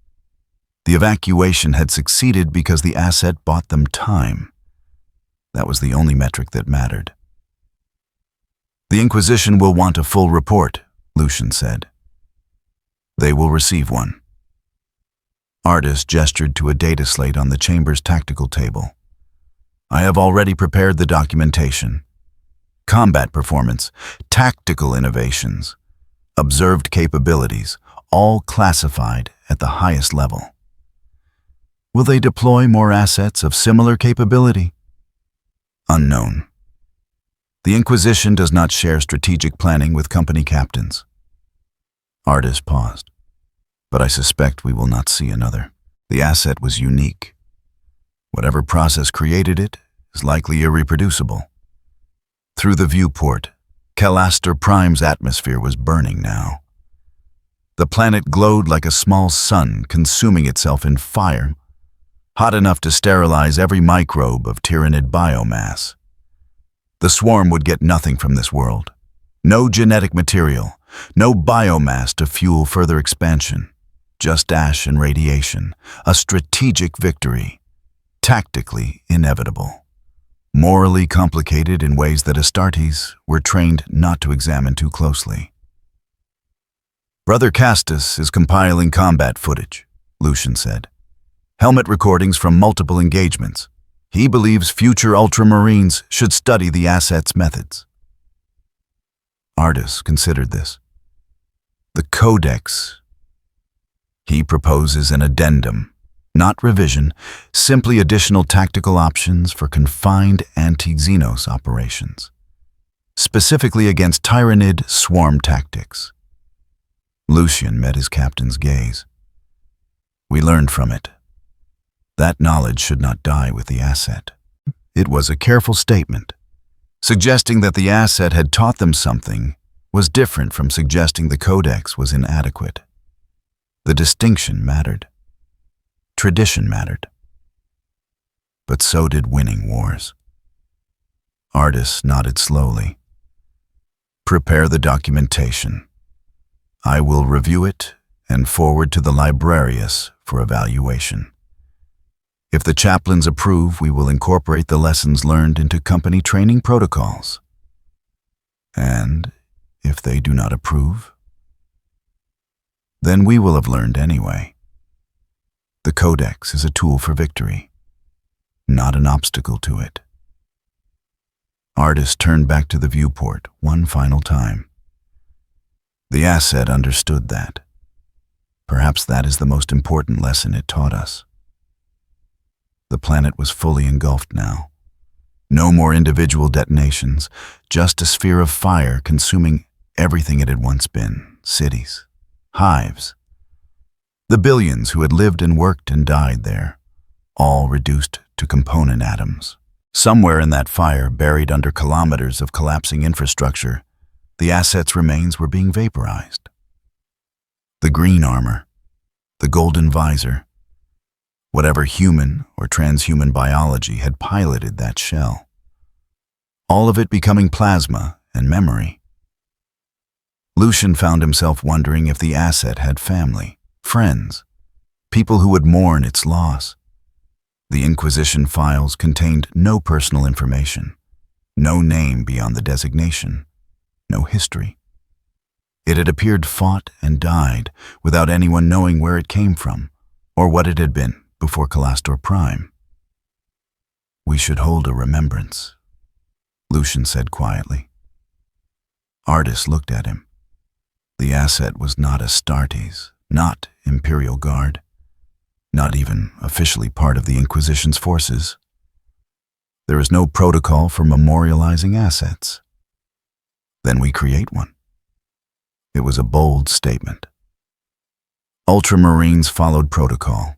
The evacuation had succeeded because the asset bought them time. That was the only metric that mattered. The Inquisition will want a full report, Lucian said. They will receive one. Ardus gestured to a data slate on the chamber's tactical table. I have already prepared the documentation. Combat performance, tactical innovations, observed capabilities, all classified at the highest level. Will they deploy more assets of similar capability? Unknown. The Inquisition does not share strategic planning with company captains. Ardus paused. But I suspect we will not see another. The asset was unique. Whatever process created it is likely irreproducible. Through the viewport, Callisto Prime's atmosphere was burning now. The planet glowed like a small sun consuming itself in fire, hot enough to sterilize every microbe of tyrannid biomass. The swarm would get nothing from this world. No genetic material, no biomass to fuel further expansion. Just ash and radiation, a strategic victory, tactically inevitable, morally complicated in ways that Astartes were trained not to examine too closely. Brother Castus is compiling combat footage, Lucian said. Helmet recordings from multiple engagements. He believes future Ultramarines should study the asset's methods. Ardus considered this. The Codex. He proposes an addendum, not revision, simply additional tactical options for confined anti-Xenos operations, specifically against tyrannid swarm tactics. Lucian met his captain's gaze. We learned from it. That knowledge should not die with the asset. It was a careful statement, suggesting that the asset had taught them something was different from suggesting the codex was inadequate. The distinction mattered. Tradition mattered. But so did winning wars. Artis nodded slowly. Prepare the documentation. I will review it and forward to the librarius for evaluation. If the chaplains approve, we will incorporate the lessons learned into company training protocols. And if they do not approve, then we will have learned anyway. The codex is a tool for victory, not an obstacle to it. Artis turned back to the viewport one final time. The asset understood that. Perhaps that is the most important lesson it taught us. The planet was fully engulfed now. No more individual detonations, just a sphere of fire consuming everything it had once been: cities, hives. The billions who had lived and worked and died there, all reduced to component atoms. Somewhere in that fire, buried under kilometers of collapsing infrastructure, the asset's remains were being vaporized. The green armor, the golden visor, whatever human or transhuman biology had piloted that shell. All of it becoming plasma and memory. Lucian found himself wondering if the asset had family, friends, people who would mourn its loss. The Inquisition files contained no personal information, no name beyond the designation, no history. It had appeared fought and died without anyone knowing where it came from or what it had been before Calastor Prime. We should hold a remembrance, Lucian said quietly. Artis looked at him. The asset was not Astartes, not Imperial Guard, not even officially part of the Inquisition's forces. There is no protocol for memorializing assets. Then we create one. It was a bold statement. Ultramarines followed protocol.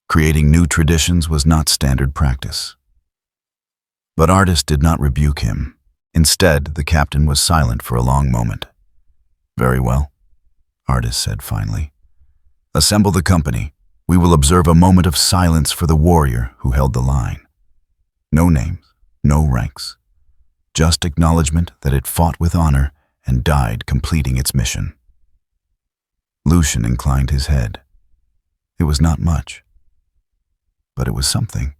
Creating new traditions was not standard practice. But Artis did not rebuke him. Instead, the captain was silent for a long moment. Very well, Artis said finally. Assemble the company. We will observe a moment of silence for the warrior who held the line. No names, no ranks. Just acknowledgement that it fought with honor and died completing its mission. Lucian inclined his head. It was not much, but it was something.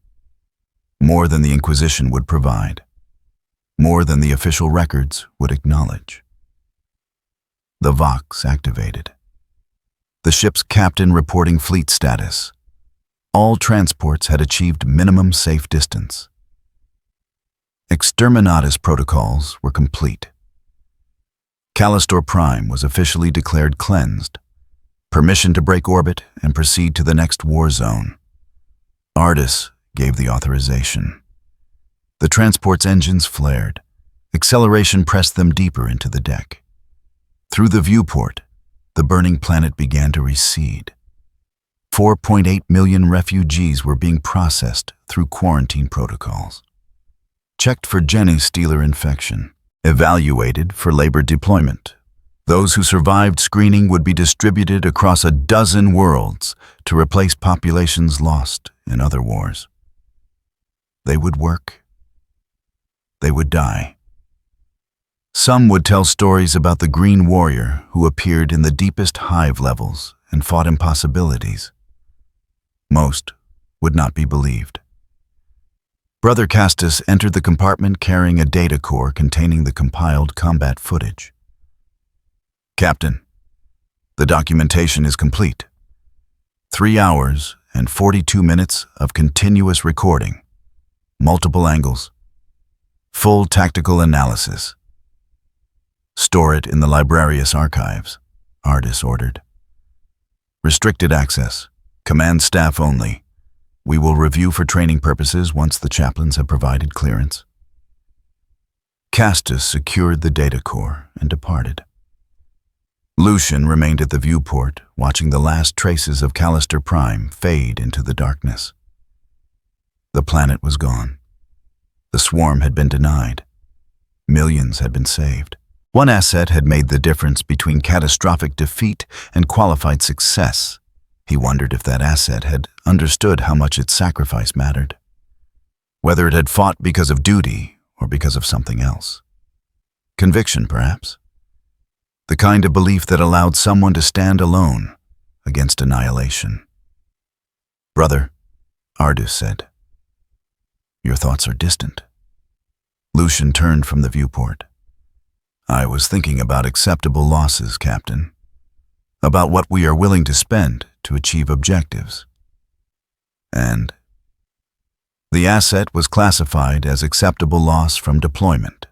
More than the Inquisition would provide. More than the official records would acknowledge. The Vox activated. The ship's captain reporting fleet status. All transports had achieved minimum safe distance. Exterminatus protocols were complete. Calastor Prime was officially declared cleansed. Permission to break orbit and proceed to the next war zone. Artis gave the authorization. The transport's engines flared. Acceleration pressed them deeper into the deck. Through the viewport, the burning planet began to recede. 4.8 million refugees were being processed through quarantine protocols. Checked for Genestealer infection. Evaluated for labor deployment. Those who survived screening would be distributed across a dozen worlds to replace populations lost in other wars. They would work. They would die. Some would tell stories about the Green Warrior who appeared in the deepest hive levels and fought impossibilities. Most would not be believed. Brother Castus entered the compartment carrying a data core containing the compiled combat footage. Captain, the documentation is complete. 3 hours and 42 minutes of continuous recording. Multiple angles. Full tactical analysis. Store it in the Librarius archives, Artis ordered. Restricted access. Command staff only. We will review for training purposes once the chaplains have provided clearance. Castus secured the data core and departed. Lucian remained at the viewport, watching the last traces of Calastor Prime fade into the darkness. The planet was gone. The swarm had been denied. Millions had been saved. One asset had made the difference between catastrophic defeat and qualified success. He wondered if that asset had understood how much its sacrifice mattered. Whether it had fought because of duty or because of something else. Conviction, perhaps. The kind of belief that allowed someone to stand alone against annihilation. "Brother," Ardus said, "your thoughts are distant." Lucian turned from the viewport. "I was thinking about acceptable losses, Captain. About what we are willing to spend to achieve objectives. And the asset was classified as acceptable loss from deployment,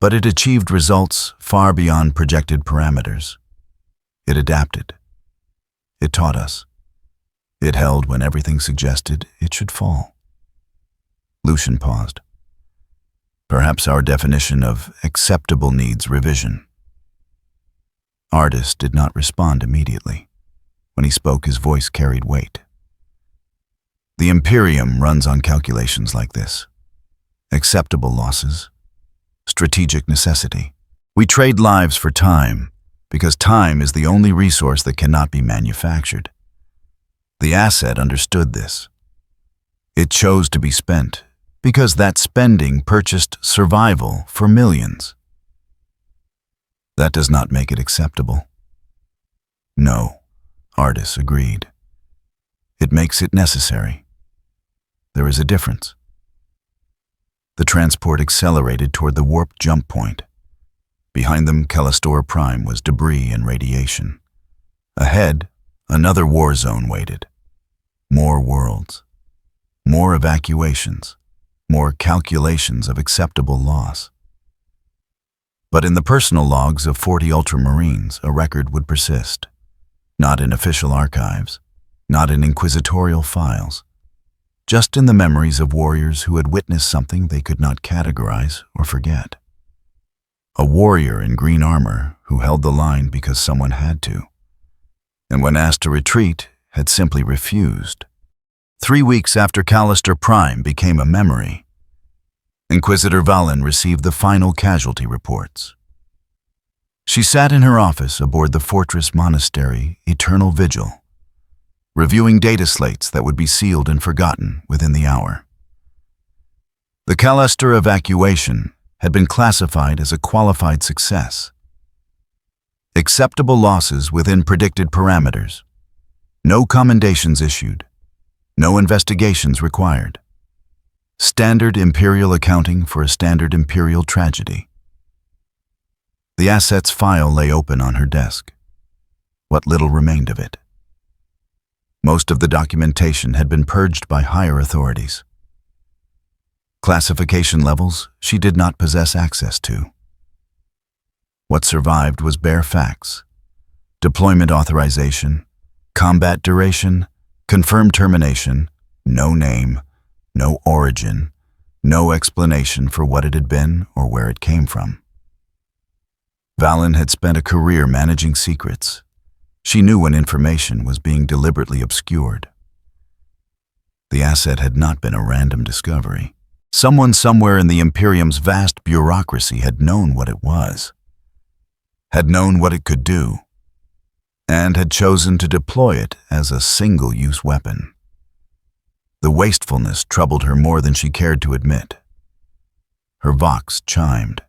but it achieved results far beyond projected parameters. It adapted. It taught us. It held when everything suggested it should fall." Lucian paused. "Perhaps our definition of acceptable needs revision." Ardus did not respond immediately. When he spoke, his voice carried weight. "The Imperium runs on calculations like this. Acceptable losses. Strategic necessity. We trade lives for time, because time is the only resource that cannot be manufactured. The asset understood this. It chose to be spent, because that spending purchased survival for millions. That does not make it acceptable." "No," Ardus agreed. "It makes it necessary. There is a difference." The transport accelerated toward the warp jump point. Behind them, Callisto Prime was debris and radiation. Ahead, another war zone waited. More worlds. More evacuations. More calculations of acceptable loss. But in the personal logs of 40 Ultramarines, a record would persist. Not in official archives, not in inquisitorial files, just in the memories of warriors who had witnessed something they could not categorize or forget. A warrior in green armor who held the line because someone had to, and when asked to retreat, had simply refused. 3 weeks after Callisto Prime became a memory, Inquisitor Valen received the final casualty reports. She sat in her office aboard the Fortress Monastery Eternal Vigil, reviewing data slates that would be sealed and forgotten within the hour. The Callisto evacuation had been classified as a qualified success. Acceptable losses within predicted parameters. No commendations issued. No investigations required. Standard Imperial accounting for a standard Imperial tragedy. The assets file lay open on her desk. What little remained of it. Most of the documentation had been purged by higher authorities. Classification levels she did not possess access to. What survived was bare facts. Deployment authorization, combat duration, confirmed termination, no name, no origin, no explanation for what it had been or where it came from. Valen had spent a career managing secrets. She knew when information was being deliberately obscured. The asset had not been a random discovery. Someone somewhere in the Imperium's vast bureaucracy had known what it was, had known what it could do, and had chosen to deploy it as a single-use weapon. The wastefulness troubled her more than she cared to admit. Her vox chimed.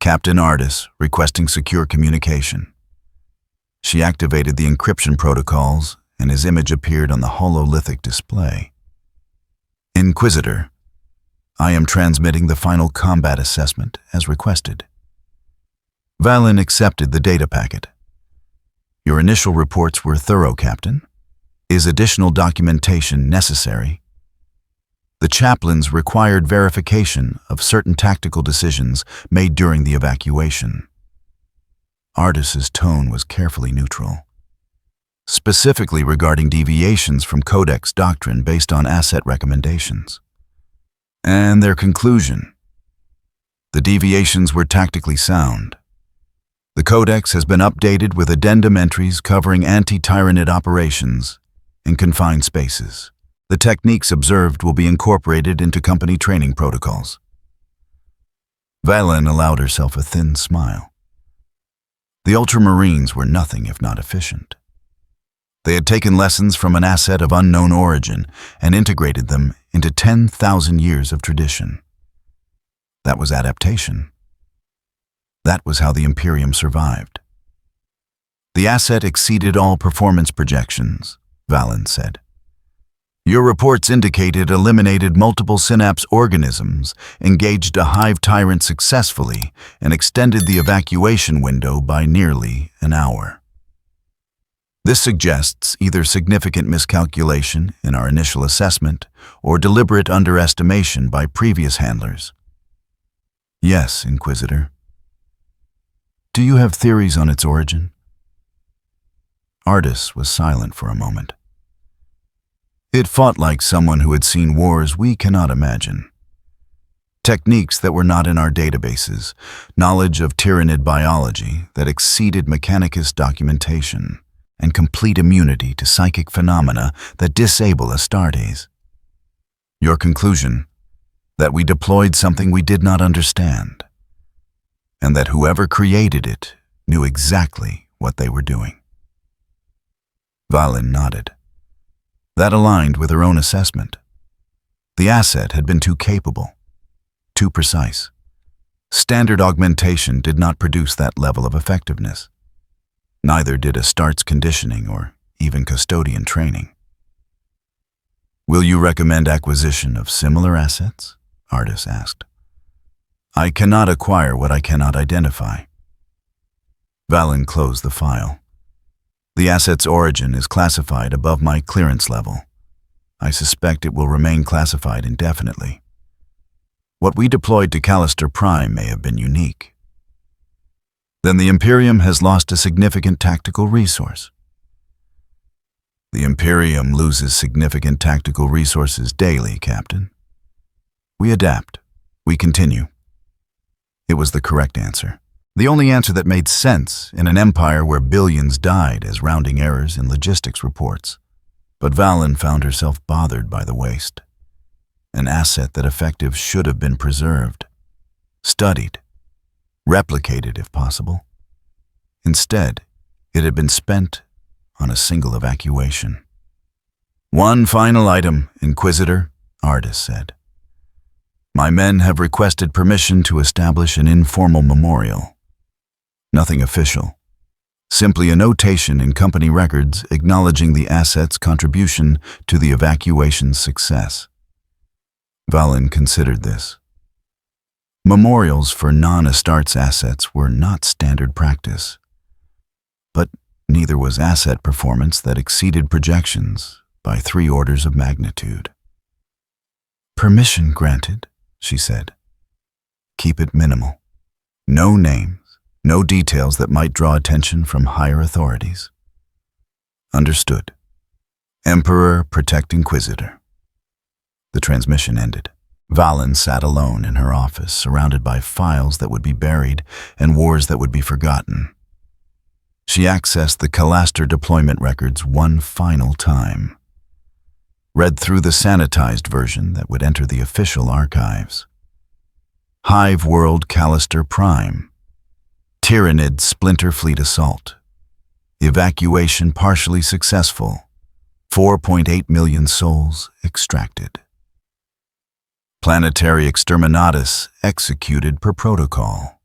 Captain Ardus requesting secure communication. She activated the encryption protocols, and his image appeared on the hololithic display. Inquisitor, I am transmitting the final combat assessment as requested. Valen accepted the data packet. Your initial reports were thorough, Captain. Is additional documentation necessary? The chaplains required verification of certain tactical decisions made during the evacuation. Ardus's tone was carefully neutral, specifically regarding deviations from Codex doctrine based on asset recommendations. And their conclusion. The deviations were tactically sound. The Codex has been updated with addendum entries covering anti-tyrannid operations in confined spaces. The techniques observed will be incorporated into company training protocols. Valen allowed herself a thin smile. The Ultramarines were nothing if not efficient. They had taken lessons from an asset of unknown origin and integrated them into 10,000 years of tradition. That was adaptation. That was how the Imperium survived. The asset exceeded all performance projections, Valen said. Your reports indicated eliminated multiple synapse organisms, engaged a hive tyrant successfully, and extended the evacuation window by nearly an hour. This suggests either significant miscalculation in our initial assessment or deliberate underestimation by previous handlers. Yes, Inquisitor. Do you have theories on its origin? Artis was silent for a moment. It fought like someone who had seen wars we cannot imagine. Techniques that were not in our databases, knowledge of tyrannid biology that exceeded Mechanicus documentation, and complete immunity to psychic phenomena that disable Astartes. Your conclusion, that we deployed something we did not understand, and that whoever created it knew exactly what they were doing. Valen nodded. That aligned with her own assessment. The asset had been too capable, too precise. Standard augmentation did not produce that level of effectiveness. Neither did Astartes conditioning or even custodian training. Will you recommend acquisition of similar assets? Artis asked. I cannot acquire what I cannot identify. Valen closed the file. The asset's origin is classified above my clearance level. I suspect it will remain classified indefinitely. What we deployed to Callister Prime may have been unique. Then the Imperium has lost a significant tactical resource. The Imperium loses significant tactical resources daily, Captain. We adapt. We continue. It was the correct answer. The only answer that made sense in an empire where billions died as rounding errors in logistics reports. But Valen found herself bothered by the waste. An asset that effective should have been preserved, studied, replicated if possible. Instead, it had been spent on a single evacuation. One final item, Inquisitor, Artis said. My men have requested permission to establish an informal memorial. Nothing official. Simply a notation in company records acknowledging the asset's contribution to the evacuation's success. Valen considered this. Memorials for non-Astartes assets were not standard practice. But neither was asset performance that exceeded projections by 3 orders of magnitude. Permission granted, she said. Keep it minimal. No names, no details that might draw attention from higher authorities. Understood. Emperor, protect Inquisitor. The transmission ended. Valen sat alone in her office, surrounded by files that would be buried and wars that would be forgotten. She accessed the Callister deployment records one final time. Read through the sanitized version that would enter the official archives. Hive World Callister Prime. Tyrannid Splinter Fleet Assault. Evacuation partially successful. 4.8 million souls extracted. Planetary Exterminatus executed per protocol.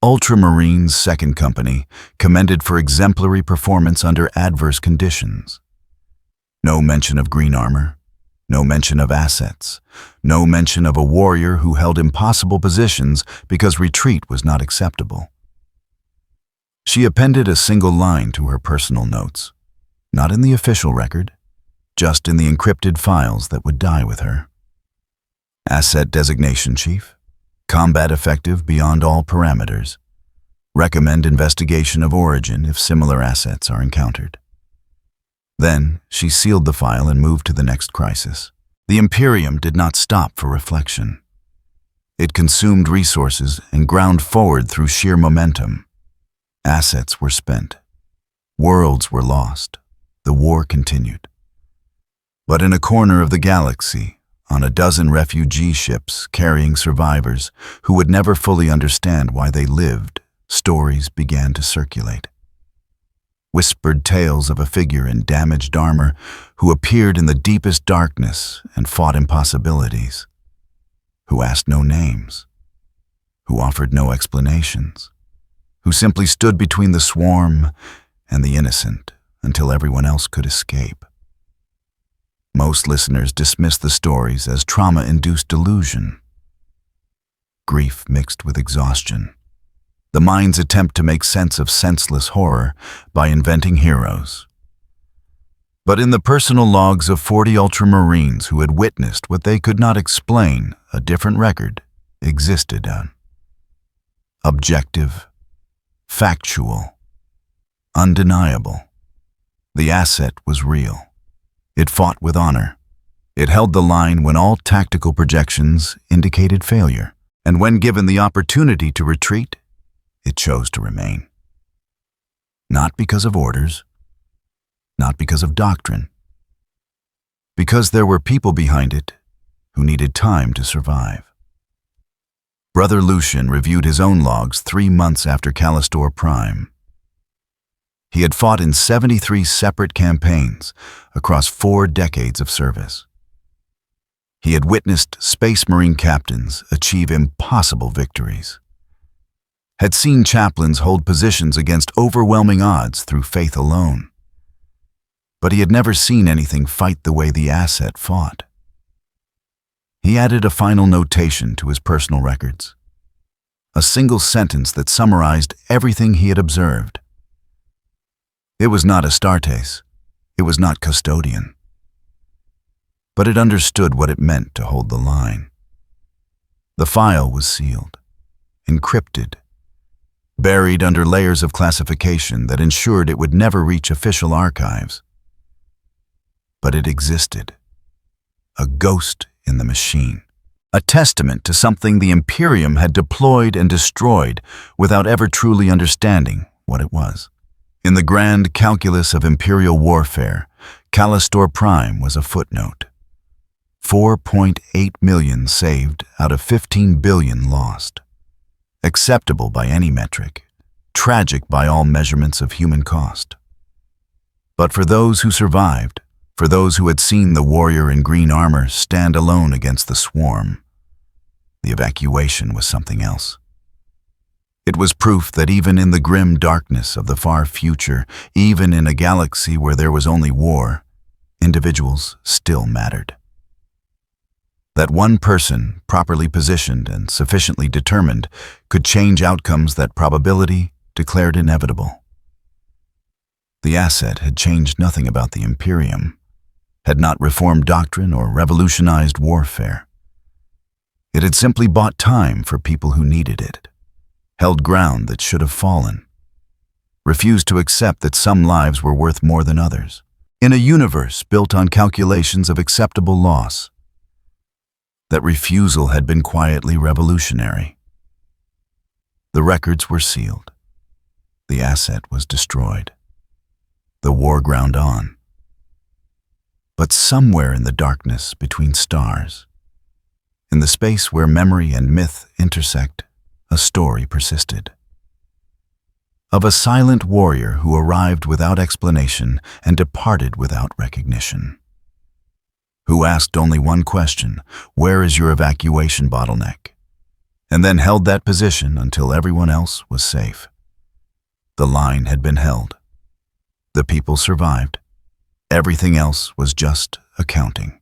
Ultramarines 2nd Company commended for exemplary performance under adverse conditions. No mention of green armor, no mention of assets, no mention of a warrior who held impossible positions because retreat was not acceptable. She appended a single line to her personal notes, not in the official record, just in the encrypted files that would die with her. Asset Designation Chief. Combat effective beyond all parameters. Recommend investigation of origin if similar assets are encountered. Then, she sealed the file and moved to the next crisis. The Imperium did not stop for reflection. It consumed resources and ground forward through sheer momentum. Assets were spent. Worlds were lost. The war continued. But in a corner of the galaxy, on a dozen refugee ships carrying survivors who would never fully understand why they lived, stories began to circulate. Whispered tales of a figure in damaged armor who appeared in the deepest darkness and fought impossibilities, who asked no names, who offered no explanations, who simply stood between the swarm and the innocent until everyone else could escape. Most listeners dismissed the stories as trauma-induced delusion, grief mixed with exhaustion, the mind's attempt to make sense of senseless horror by inventing heroes. But in the personal logs of 40 ultramarines who had witnessed what they could not explain, a different record existed. Objective, factual, undeniable. The asset was real. It fought with honor. It held the line when all tactical projections indicated failure. And when given the opportunity to retreat, it chose to remain. Not because of orders, not because of doctrine, because there were people behind it who needed time to survive. Brother Lucian reviewed his own logs 3 months after Callistor Prime. He had fought in 73 separate campaigns across 4 decades of service. He had witnessed Space Marine captains achieve impossible victories, had seen chaplains hold positions against overwhelming odds through faith alone. But he had never seen anything fight the way the asset fought. He added a final notation to his personal records, a single sentence that summarized everything he had observed. It was not Astartes, it was not Custodian, but it understood what it meant to hold the line. The file was sealed, encrypted, buried under layers of classification that ensured it would never reach official archives. But it existed, a ghost in the machine, a testament to something the Imperium had deployed and destroyed without ever truly understanding what it was. In the grand calculus of imperial warfare, Callistor Prime was a footnote. 4.8 million saved out of 15 billion lost. Acceptable by any metric, tragic by all measurements of human cost. But for those who survived, for those who had seen the warrior in green armor stand alone against the swarm, the evacuation was something else. It was proof that even in the grim darkness of the far future, even in a galaxy where there was only war, individuals still mattered. That one person, properly positioned and sufficiently determined, could change outcomes that probability declared inevitable. The asset had changed nothing about the Imperium, had not reformed doctrine or revolutionized warfare. It had simply bought time for people who needed it, held ground that should have fallen, refused to accept that some lives were worth more than others. In a universe built on calculations of acceptable loss, that refusal had been quietly revolutionary. The records were sealed. The asset was destroyed. The war ground on. But somewhere in the darkness between stars, in the space where memory and myth intersect, a story persisted. Of a silent warrior who arrived without explanation and departed without recognition. Who asked only one question, "Where is your evacuation bottleneck?" and then held that position until everyone else was safe. The line had been held. The people survived. Everything else was just accounting.